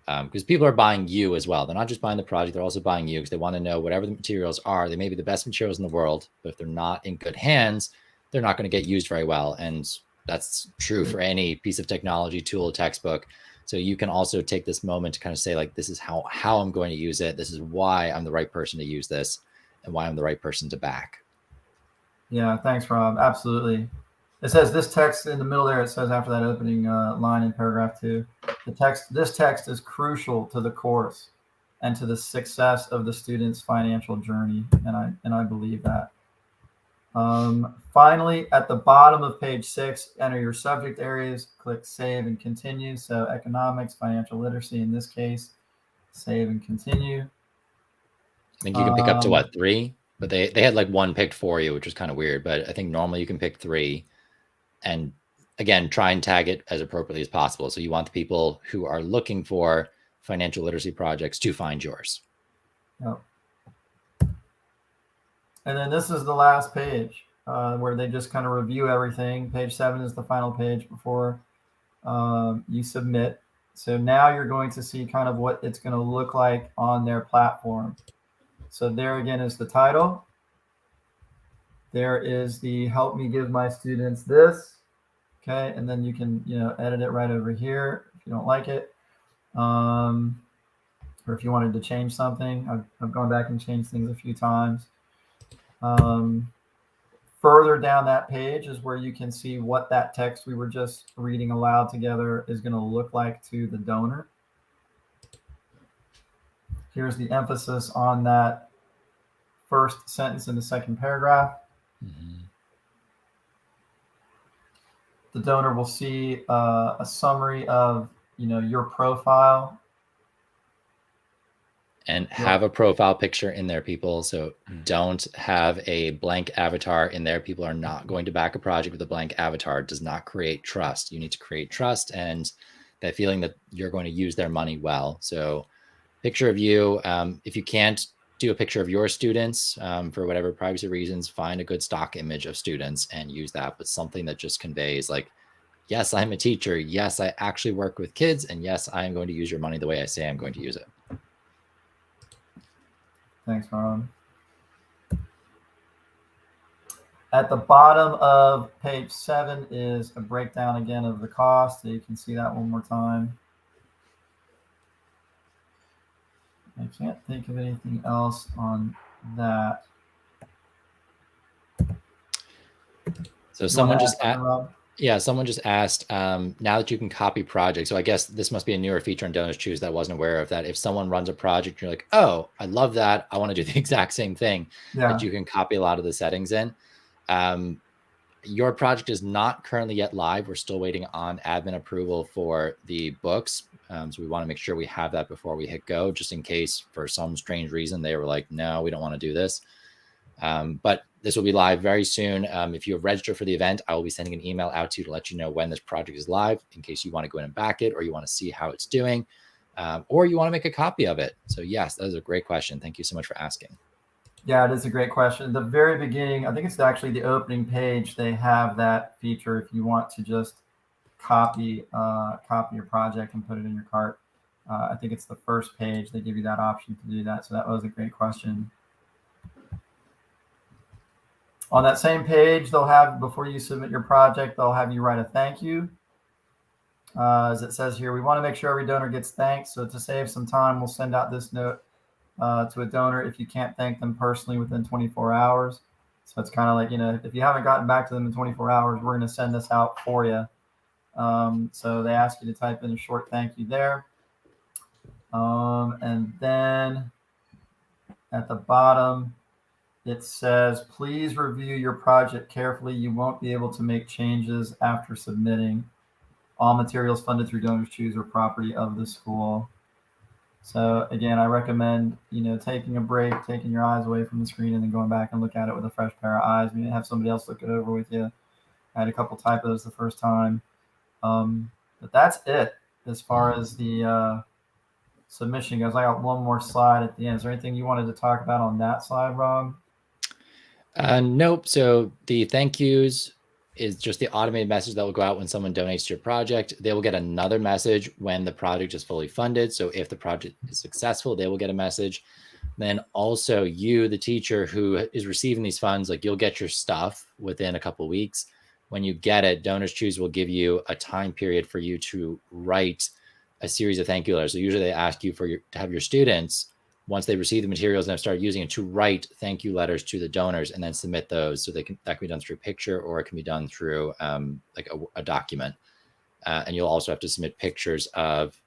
because people are buying you as well. They're not just buying the project; they're also buying you because they want to know whatever the materials are. They may be the best materials in the world, but if they're not in good hands, they're not going to get used very well. And that's true for any piece of technology, tool, textbook. So you can also take this moment to kind of say, like, this is how I'm going to use it. This is why I'm the right person to use this, and why I'm the right person to back. Yeah, thanks, Rob. Absolutely. It says this text in the middle there, it says after that opening line in paragraph 2, this text is crucial to the course and to the success of the student's financial journey. And I believe that. Finally, at the bottom of page 6, enter your subject areas, click save and continue. So economics, financial literacy in this case, save and continue. I think you can pick up to what, 3? But they had like 1 picked for you, which was kind of weird. But I think normally you can pick 3. And again, try and tag it as appropriately as possible. So you want the people who are looking for financial literacy projects to find yours. Yep. And then this is the last page where they just kind of review everything. Page 7 is the final page before you submit. So now you're going to see kind of what it's going to look like on their platform. So there again is the title. There is the help me give my students this. Okay, and then you can edit it right over here if you don't like it. Or if you wanted to change something. I've gone back and changed things a few times. Further down that page is where you can see what that text we were just reading aloud together is going to look like to the donor. Here's the emphasis on that first sentence in the second paragraph. Mm-hmm. The donor will see a summary of your profile. And have a profile picture in there, people. So don't have a blank avatar in there. People are not going to back a project with a blank avatar. It does not create trust. You need to create trust and that feeling that you're going to use their money well. So picture of you. If you can't do a picture of your students for whatever privacy reasons, find a good stock image of students and use that. But something that just conveys like, yes, I'm a teacher. Yes, I actually work with kids. And yes, I am going to use your money the way I say I'm going to use it. Thanks, Ron. At the bottom of page 7 is a breakdown again of the cost. So you can see that one more time. I can't think of anything else on that. So someone just asked, now that you can copy projects. So I guess this must be a newer feature on Donorschoose that I wasn't aware of, that if someone runs a project, you're like, oh, I love that. I want to do the exact same thing. Yeah. That you can copy a lot of the settings in. Your project is not currently yet live. We're still waiting on admin approval for the books. So we want to make sure we have that before we hit go, just in case for some strange reason they were like, no, we don't want to do this. But this will be live very soon. If you have registered for the event, I will be sending an email out to you to let you know when this project is live, in case you want to go in and back it, or you want to see how it's doing, or you want to make a copy of it. So yes, that is a great question. Thank you so much for asking. Yeah, it is a great question. At the very beginning, I think it's actually the opening page, they have that feature if you want to just copy your project and put it in your cart. I think it's the first page. They give you that option to do that. So that was a great question. On that same page, they'll have, before you submit your project, they'll have you write a thank you. As it says here, we want to make sure every donor gets thanks. So to save some time, we'll send out this note to a donor if you can't thank them personally within 24 hours. So it's kind of like, if you haven't gotten back to them in 24 hours, we're going to send this out for you. So they ask you to type in a short thank you there. And then at the bottom, it says, please review your project carefully. You won't be able to make changes after submitting. All materials funded through Donorschoose are property of the school. So again, I recommend, taking a break, taking your eyes away from the screen, and then going back and look at it with a fresh pair of eyes. Maybe have somebody else look it over with you. I had a couple typos the first time. But that's it as far as the submission goes. I got one more slide at the end. Is there anything you wanted to talk about on that slide, Rob? Nope. So the thank yous is just the automated message that will go out when someone donates to your project. They will get another message when the project is fully funded. So if the project is successful, they will get a message. Then also you, the teacher who is receiving these funds, like you'll get your stuff within a couple of weeks. When you get it, Donorschoose will give you a time period for you to write a series of thank you letters. So usually they ask you to have your students, once they receive the materials and have started using it, to write thank you letters to the donors and then submit those. So that can be done through picture, or it can be done through like a document. And you'll also have to submit pictures of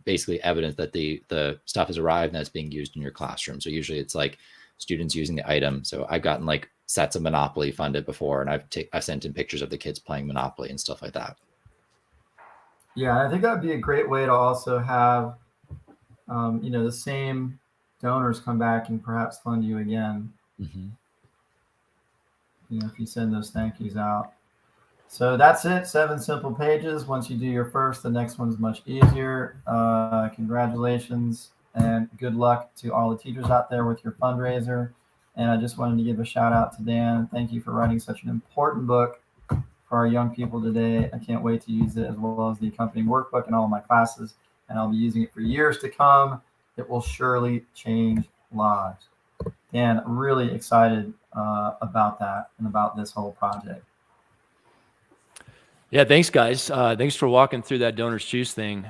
basically evidence that the stuff has arrived and it's being used in your classroom. So usually it's like students using the item. So I've gotten like sets of Monopoly funded before, and I've sent in pictures of the kids playing Monopoly and stuff like that. Yeah, I think that'd be a great way to also have the same donors come back and perhaps fund you again. Mm-hmm. If you send those thank yous out. So that's it. 7 simple pages. Once you do your first, the next one's much easier. Congratulations and good luck to all the teachers out there with your fundraiser. And I just wanted to give a shout out to Dan. Thank you for writing such an important book for our young people today. I can't wait to use it, as well as the accompanying workbook in all of my classes. And I'll be using it for years to come. It will surely change lives. Dan, really excited about that and about this whole project. Yeah, thanks, guys. Thanks for walking through that Donorschoose thing.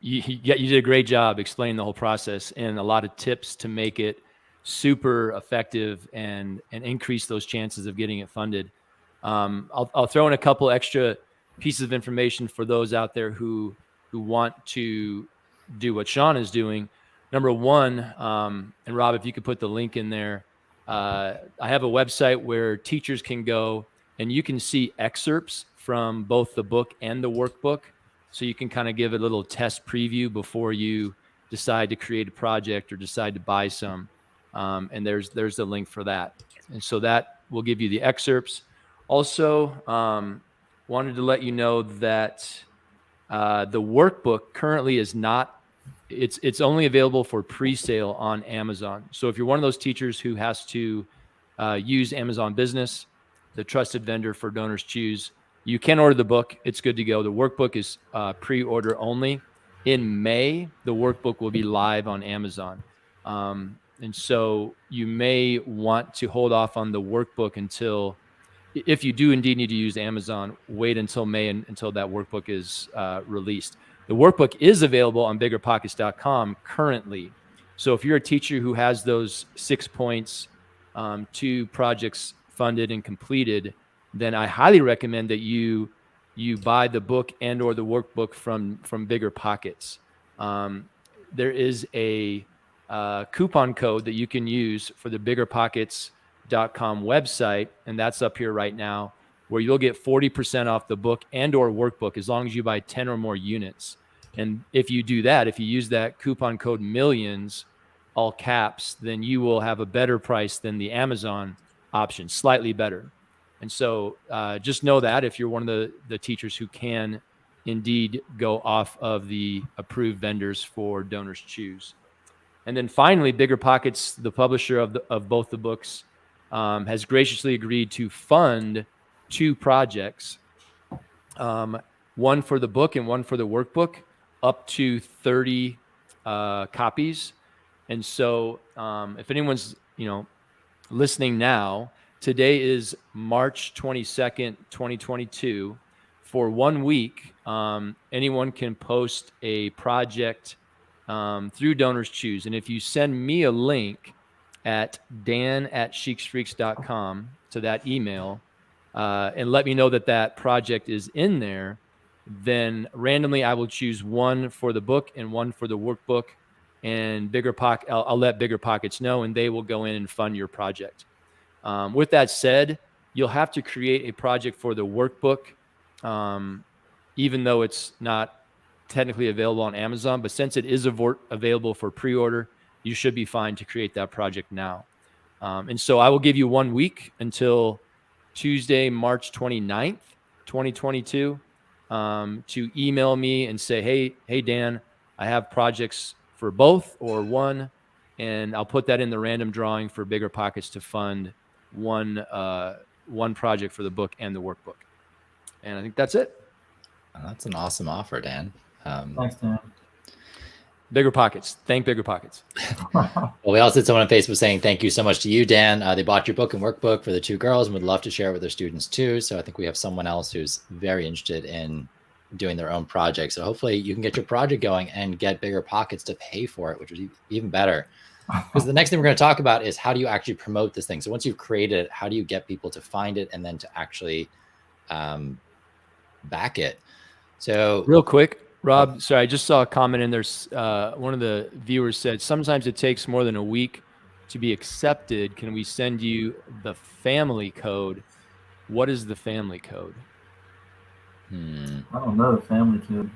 You did a great job explaining the whole process, and a lot of tips to make it super effective and increase those chances of getting it funded. I'll throw in a couple extra pieces of information for those out there who want to do what Sean is doing. Number one, and Rob, if you could put the link in there, I have a website where teachers can go and you can see excerpts from both the book and the workbook. So you can kind of give a little test preview before you decide to create a project or decide to buy some. And there's the link for that. And so that will give you the excerpts. Also, wanted to let you know that the workbook currently is not, it's only available for pre-sale on Amazon. So if you're one of those teachers who has to use Amazon Business, the trusted vendor for Donorschoose, you can order the book. It's good to go. The workbook is pre-order only. In May, the workbook will be live on Amazon. And so you may want to hold off on the workbook until, if you do indeed need to use Amazon, wait until May until that workbook is released. The workbook is available on biggerpockets.com currently. So if you're a teacher who has those 6 points, 2 projects funded and completed, then I highly recommend that you buy the book and or the workbook from Bigger Pockets. There is a coupon code that you can use for the biggerpockets.com website, and that's up here right now, where you'll get 40% off the book and or workbook as long as you buy 10 or more units. And if you do that, if you use that coupon code millions, all caps, then you will have a better price than the Amazon option, slightly better. And so just know that if you're one of the teachers who can indeed go off of the approved vendors for Donorschoose. And then finally, Bigger Pockets, the publisher of both the books, has graciously agreed to fund 2 projects, one for the book and one for the workbook, up to 30 copies. And so if anyone's listening now, today is March 22nd, 2022. For 1 week, anyone can post a project through Donorschoose. And if you send me a link at dan@sheeksfreaks.com to that email and let me know that project is in there, then randomly I will choose one for the book and one for the workbook. and I'll let Bigger Pockets know, and they will go in and fund your project. With that said, you'll have to create a project for the workbook, even though it's not technically available on Amazon. But since it is available for pre-order, you should be fine to create that project now. And so I will give you 1 week until Tuesday, March 29th, 2022, to email me and say, hey, Dan, I have projects for both or one, and I'll put that in the random drawing for Bigger Pockets to fund one project for the book and the workbook. And I think that's it. That's an awesome offer, Dan. Thanks, Dan. Bigger Pockets. Thank Bigger Pockets. Well, we also had someone on Facebook saying thank you so much to you, Dan. They bought your book and workbook for the 2 girls and would love to share it with their students too. So I think we have someone else who's very interested in doing their own project. So hopefully you can get your project going and get Bigger Pockets to pay for it, which is even better. Because the next thing we're going to talk about is how do you actually promote this thing? So once you've created it, how do you get people to find it and then to actually back it? So real quick, Rob, sorry, I just saw a comment in there. One of the viewers said, sometimes it takes more than a week to be accepted. Can we send you the family code? What is the family code? I don't know the family code.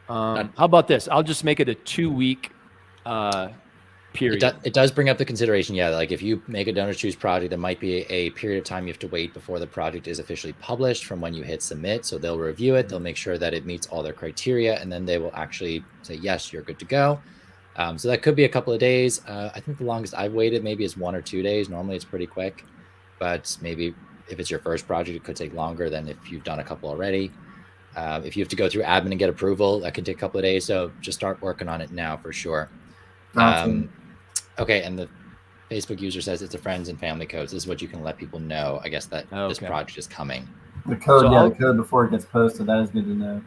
How about this? I'll just make it a 2-week period. It does bring up the consideration. Yeah. Like if you make a Donors Choose project, there might be a period of time you have to wait before the project is officially published from when you hit submit. So they'll review it. They'll make sure that it meets all their criteria, and then they will actually say, yes, you're good to go. So that could be a couple of days. I think the longest I've waited maybe is 1 or 2 days. Normally it's pretty quick, but maybe if it's your first project, it could take longer than if you've done a couple already. If you have to go through admin and get approval, that can take a couple of days. So just start working on it now for sure. Okay, and the Facebook user says it's a friends and family codes. This is what you can let people know, I guess, that this project is coming. The code, so the code before it gets posted. That is good to know.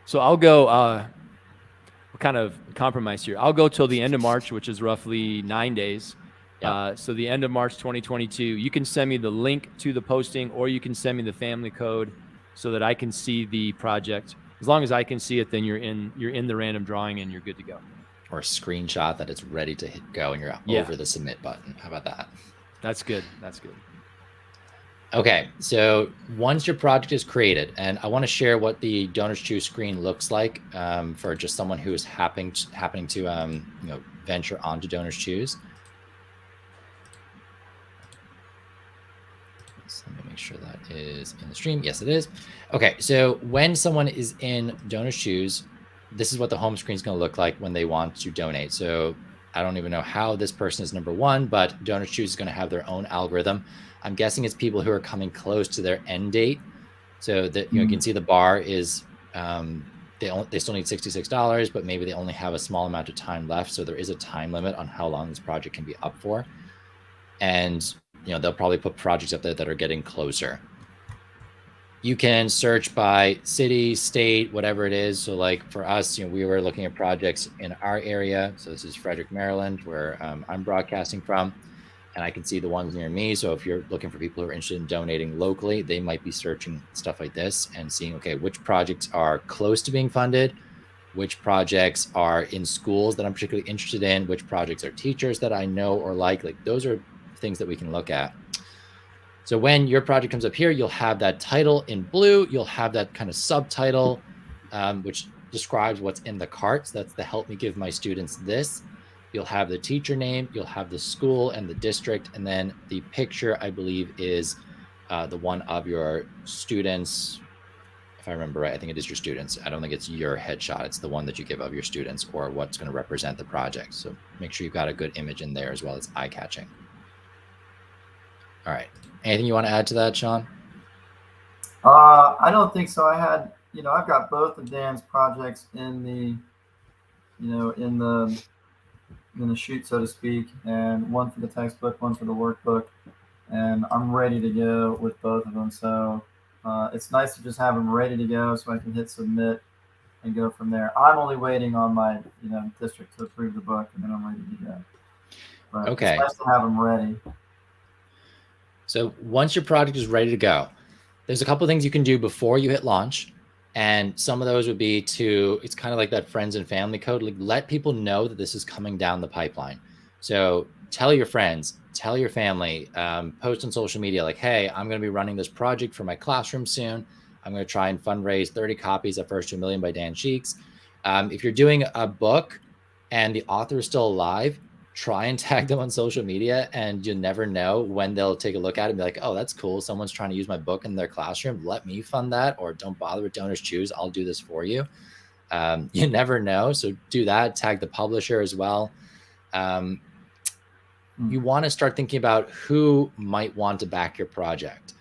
So I'll go, we'll kind of compromise here. I'll go till the end of March, which is roughly 9 days. Yep. So the end of March 2022, you can send me the link to the posting, or you can send me the family code so that I can see the project. As long as I can see it, then you're in the random drawing and you're good to go. Or a screenshot that it's ready to hit go and you're over the submit button. How about that? That's good. That's good. Okay, so once your project is created, and I want to share what the Donors Choose screen looks like for just someone who is happening to venture onto Donors Choose. So let me make sure that is in the stream. Yes, it is. Okay, so when someone is in Donors Choose, this is what the home screen is going to look like when they want to donate. So I don't even know how this person is number 1, but Donors Choose is going to have their own algorithm. I'm guessing it's people who are coming close to their end date. So that you can see the bar is they still need $66, but maybe they only have a small amount of time left. So there is a time limit on how long this project can be up for. And they'll probably put projects up there that are getting closer. You can search by city, state, whatever it is. So like for us, we were looking at projects in our area. So this is Frederick, Maryland, where I'm broadcasting from, and I can see the ones near me. So if you're looking for people who are interested in donating locally, they might be searching stuff like this and seeing, okay, which projects are close to being funded, which projects are in schools that I'm particularly interested in, which projects are teachers that I know or like those are things that we can look at. So when your project comes up here, you'll have that title in blue. You'll have that kind of subtitle, which describes what's in the cart. So that's the help me give my students this. You'll have the teacher name. You'll have the school and the district. And then the picture, I believe, is the one of your students. If I remember right, I think it is your students. I don't think it's your headshot. It's the one that you give of your students or what's going to represent the project. So make sure you've got a good image in there as well as eye-catching. All right. Anything you want to add to that, Sean? I don't think so. I had, I've got both of Dan's projects in the, in the chute, so to speak, and one for the textbook, one for the workbook, and I'm ready to go with both of them. So it's nice to just have them ready to go so I can hit submit and go from there. I'm only waiting on my, district to approve the book, and then I'm ready to go. But okay. It's nice to have them ready. So once your project is ready to go, there's a couple of things you can do before you hit launch. And some of those would be it's kind of like that friends and family code. Like, let people know that this is coming down the pipeline. So tell your friends, tell your family, post on social media, like, hey, I'm going to be running this project for my classroom soon. I'm going to try and fundraise 30 copies at First to a Million by Dan Sheeks. If you're doing a book and the author is still alive, try and tag them on social media, and you never know when they'll take a look at it and be like, oh, that's cool. Someone's trying to use my book in their classroom. Let me fund that, or don't bother with Donors Choose. I'll do this for you. You never know. So do that. Tag the publisher as well. You want to start thinking about who might want to back your project.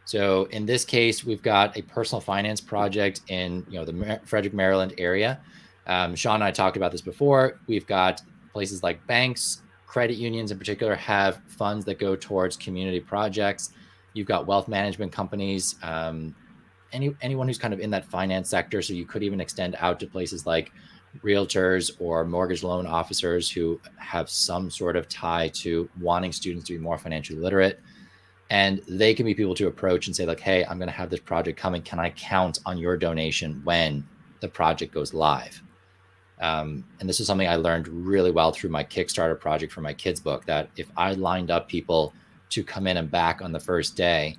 So in this case, we've got a personal finance project in the Frederick, Maryland area. Sean and I talked about this before. We've got places like banks, credit unions in particular, have funds that go towards community projects. You've got wealth management companies, anyone who's kind of in that finance sector. So you could even extend out to places like realtors or mortgage loan officers who have some sort of tie to wanting students to be more financially literate. And they can be people to approach and say, like, hey, I'm going to have this project coming. Can I count on your donation when the project goes live? And this is something I learned really well through my Kickstarter project for my kids' book, that if I lined up people to come in and back on the first day,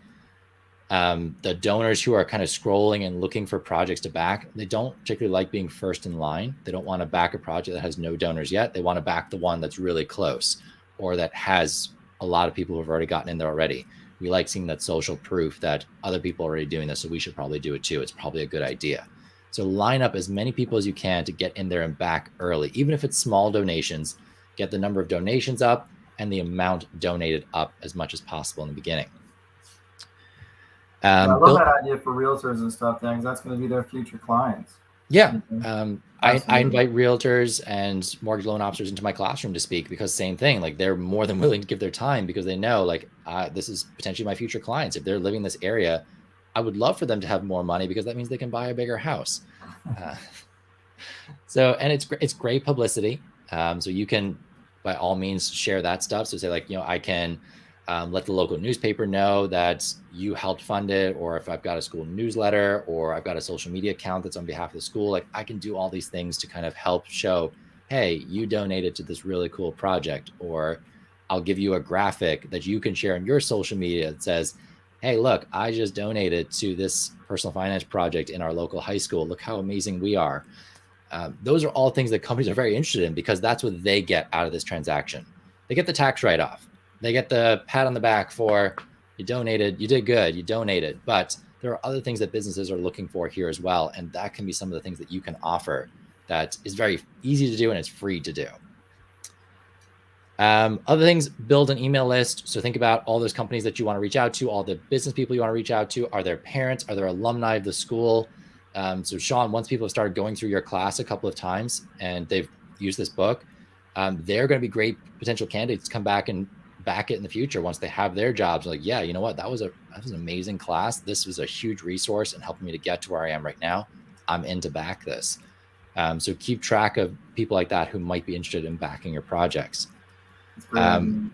the donors who are kind of scrolling and looking for projects to back, they don't particularly like being first in line. They don't want to back a project that has no donors yet. They want to back the one that's really close, or that has a lot of people who have already gotten in there already. We like seeing that social proof that other people are already doing this, so we should probably do it too. It's probably a good idea. So line up as many people as you can to get in there and back early. Even if it's small donations, get the number of donations up and the amount donated up as much as possible in the beginning. I love that idea for realtors and stuff, because that's going to be their future clients. Yeah. I invite realtors and mortgage loan officers into my classroom to speak, because same thing, like, they're more than willing to give their time, because they know, like, this is potentially my future clients. If they're living in this area, I would love for them to have more money, because that means they can buy a bigger house. And it's great publicity. So you can, by all means, share that stuff. So say, like, I can let the local newspaper know that you helped fund it, or if I've got a school newsletter, or I've got a social media account that's on behalf of the school, like, I can do all these things to kind of help show, hey, you donated to this really cool project. Or I'll give you a graphic that you can share on your social media that says, hey, look, I just donated to this personal finance project in our local high school. Look how amazing we are. Those are all things that companies are very interested in, because that's what they get out of this transaction. They get the tax write-off. They get the pat on the back for, you donated, you did good, you donated. But there are other things that businesses are looking for here as well. And that can be some of the things that you can offer that is very easy to do and it's free to do. Other things, build an email list. So think about all those companies that you want to reach out to, all the business people you want to reach out to. Are there parents? Are there alumni of the school? So Sean, once people have started going through your class a couple of times and they've used this book, they're going to be great potential candidates to come back and back it in the future once they have their jobs. Like, yeah, you know what? That was an amazing class. This was a huge resource in helping me to get to where I am right now. I'm in to back this. So keep track of people like that who might be interested in backing your projects. Sorry,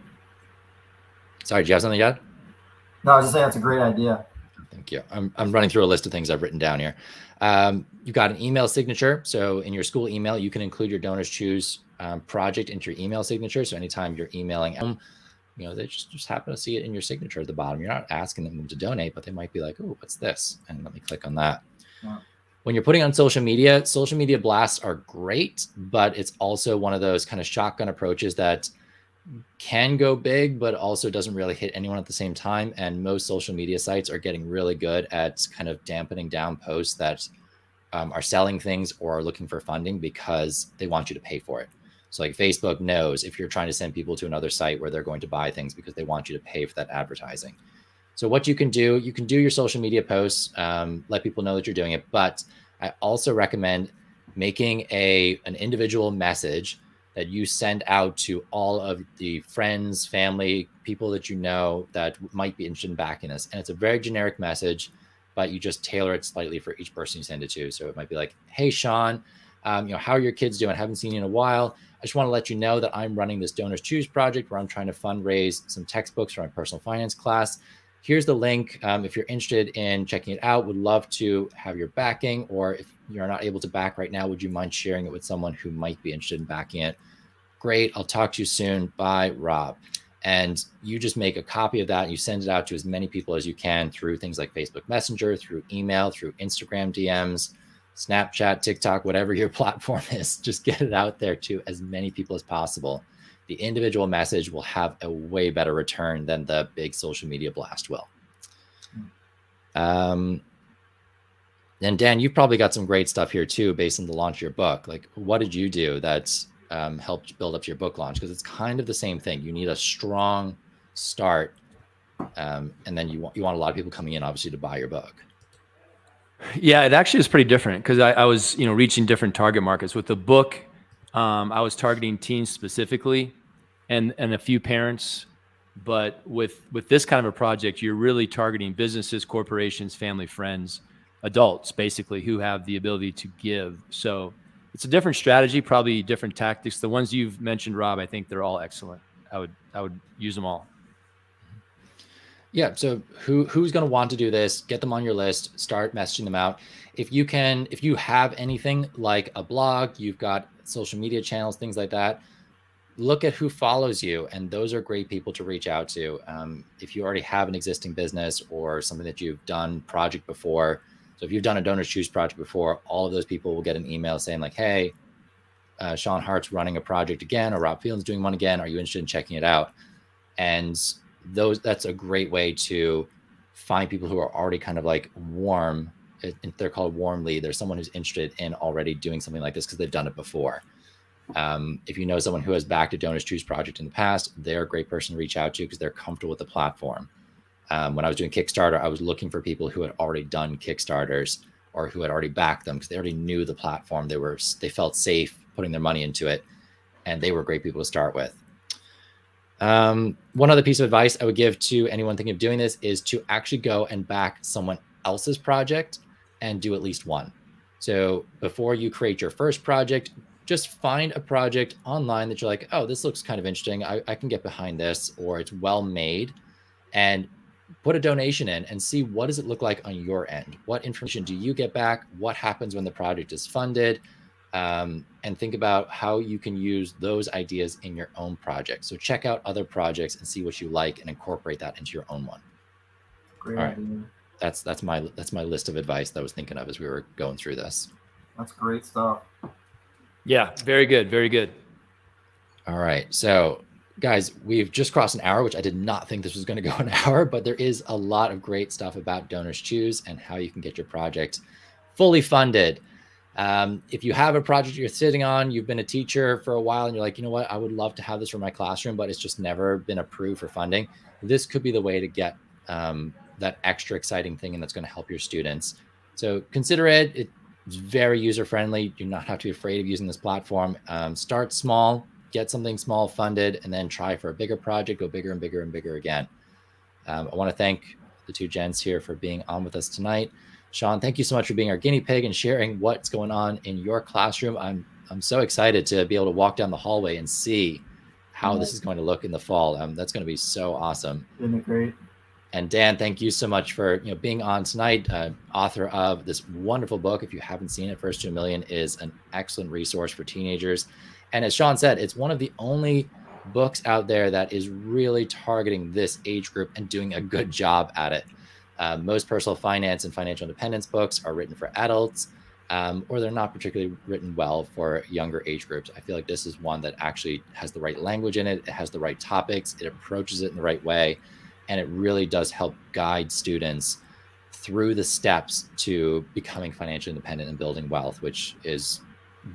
do you have something yet? No, I was just saying that's a great idea. Thank you. I'm running through a list of things I've written down here. You've got an email signature. So in your school email, you can include your Donors Choose project into your email signature. So anytime you're emailing them, they just happen to see it in your signature at the bottom. You're not asking them to donate, but they might be like, oh, what's this? And let me click on that. Yeah. When you're putting on social media blasts are great, but it's also one of those kind of shotgun approaches that can go big, but also doesn't really hit anyone at the same time. And most social media sites are getting really good at kind of dampening down posts that are selling things or are looking for funding because they want you to pay for it. So like Facebook knows if you're trying to send people to another site where they're going to buy things because they want you to pay for that advertising. So what you can do your social media posts, let people know that you're doing it. But I also recommend making an individual message that you send out to all of the friends, family, people that you know that might be interested in backing this. And it's a very generic message, but you just tailor it slightly for each person you send it to. So it might be like, hey, Sean, how are your kids doing? I haven't seen you in a while. I just want to let you know that I'm running this Donors Choose project where I'm trying to fundraise some textbooks for my personal finance class. here's the link. If you're interested in checking it out, would love to have your backing, or if you're not able to back right now, would you mind sharing it with someone who might be interested in backing it? Great. I'll talk to you soon. Bye, Rob. And you just make a copy of that and you send it out to as many people as you can through things like Facebook Messenger, through email, through Instagram DMs, Snapchat, TikTok, whatever your platform is. Just get it out there to as many people as possible. The individual message will have a way better return than the big social media blast will. And Dan, you've probably got some great stuff here too, based on the launch of your book. Like, what did you do that's helped build up your book launch? Because it's kind of the same thing. You need a strong start, and then you want a lot of people coming in, obviously, to buy your book. Yeah, it actually is pretty different because I was reaching different target markets with the book. I was targeting teens specifically, and a few parents. But with this kind of a project, you're really targeting businesses, corporations, family, friends, adults, basically, who have the ability to give. So it's a different strategy, probably different tactics. The ones you've mentioned, Rob, I think they're all excellent. I would use them all. Yeah. So who's going to want to do this? Get them on your list, start messaging them out. If you have anything like a blog, you've got social media channels, things like that, look at who follows you. And those are great people to reach out to. If you already have an existing business or something that you've done project before. So if you've done a Donorschoose project before, all of those people will get an email saying like, hey, Sean Haart's running a project again, or Rob Phelan's doing one again. Are you interested in checking it out? And that's a great way to find people who are already kind of like warm. They're called warm lead. There's someone who's interested in already doing something like this because they've done it before. If you know someone who has backed a Donorschoose project in the past, they're a great person to reach out to because they're comfortable with the platform. When I was doing Kickstarter, I was looking for people who had already done Kickstarters or who had already backed them because they already knew the platform. They felt safe putting their money into it, and they were great people to start with. One other piece of advice I would give to anyone thinking of doing this is to actually go and back someone else's project and do at least one. So before you create your first project, just find a project online that you're like, oh, this looks kind of interesting. I can get behind this, or it's well made, and put a donation in and see what does it look like on your end? What information do you get back? What happens when the project is funded? And think about how you can use those ideas in your own project. So check out other projects and see what you like and incorporate that into your own one. Great All right. idea. That's my list of advice that I was thinking of as we were going through this. That's great stuff. Yeah, very good. Very good. All right. So guys, we've just crossed an hour, which I did not think this was going to go an hour, but there is a lot of great stuff about Donorschoose and how you can get your project fully funded. If you have a project you're sitting on, you've been a teacher for a while and you're like, you know what, I would love to have this for my classroom, but it's just never been approved for funding. This could be the way to get that extra exciting thing, and that's going to help your students. So consider it. It's very user-friendly. You do not have to be afraid of using this platform. Start small, get something small funded, and then try for a bigger project, go bigger and bigger and bigger again. I want to thank the two gents here for being on with us tonight. Sean, thank you so much for being our guinea pig and sharing what's going on in your classroom. I'm so excited to be able to walk down the hallway and see how this is going to look in the fall. That's going to be so awesome. Isn't it great? And Dan, thank you so much for being on tonight. Author of this wonderful book. If you haven't seen it, First to a Million is an excellent resource for teenagers. And as Sean said, it's one of the only books out there that is really targeting this age group and doing a good job at it. Most personal finance and financial independence books are written for adults, or they're not particularly written well for younger age groups. I feel like this is one that actually has the right language in it. It has the right topics. It approaches it in the right way. And it really does help guide students through the steps to becoming financially independent and building wealth, which is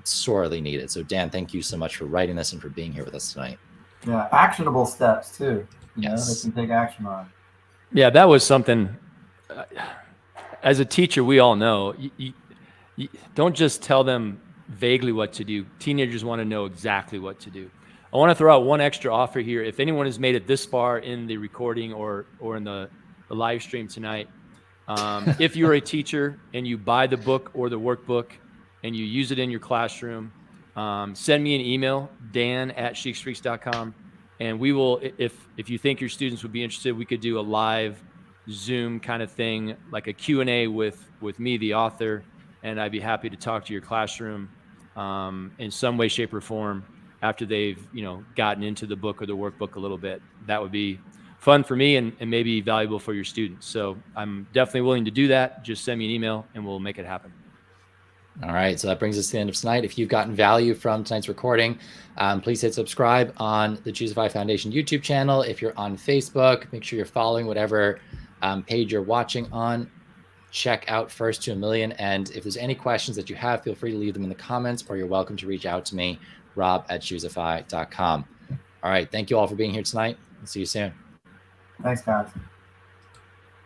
sorely needed. So Dan, thank you so much for writing this and for being here with us tonight. Yeah, actionable steps too. Yes. They can take action on. Yeah, that was something. As a teacher, we all know you don't just tell them vaguely what to do. Teenagers want to know exactly what to do. I want to throw out one extra offer here. If anyone has made it this far in the recording or in the live stream tonight, if you're a teacher and you buy the book or the workbook and you use it in your classroom, send me an email, dan@sheeksfreaks.com, and we will, if you think your students would be interested, we could do a live Zoom kind of thing, like a Q&A with me, the author, and I'd be happy to talk to your classroom in some way, shape, or form after they've, gotten into the book or the workbook a little bit. That would be fun for me and maybe valuable for your students. So I'm definitely willing to do that. Just send me an email and we'll make it happen. All right, so that brings us to the end of tonight. If you've gotten value from tonight's recording, please hit subscribe on the ChooseFI Foundation YouTube channel. If you're on Facebook, make sure you're following whatever page you're watching on. Check out First to a Million. And if there's any questions that you have, feel free to leave them in the comments, or you're welcome to reach out to me, rob@ChooseFI.com. All right, thank you all for being here tonight. See you soon. Thanks, guys.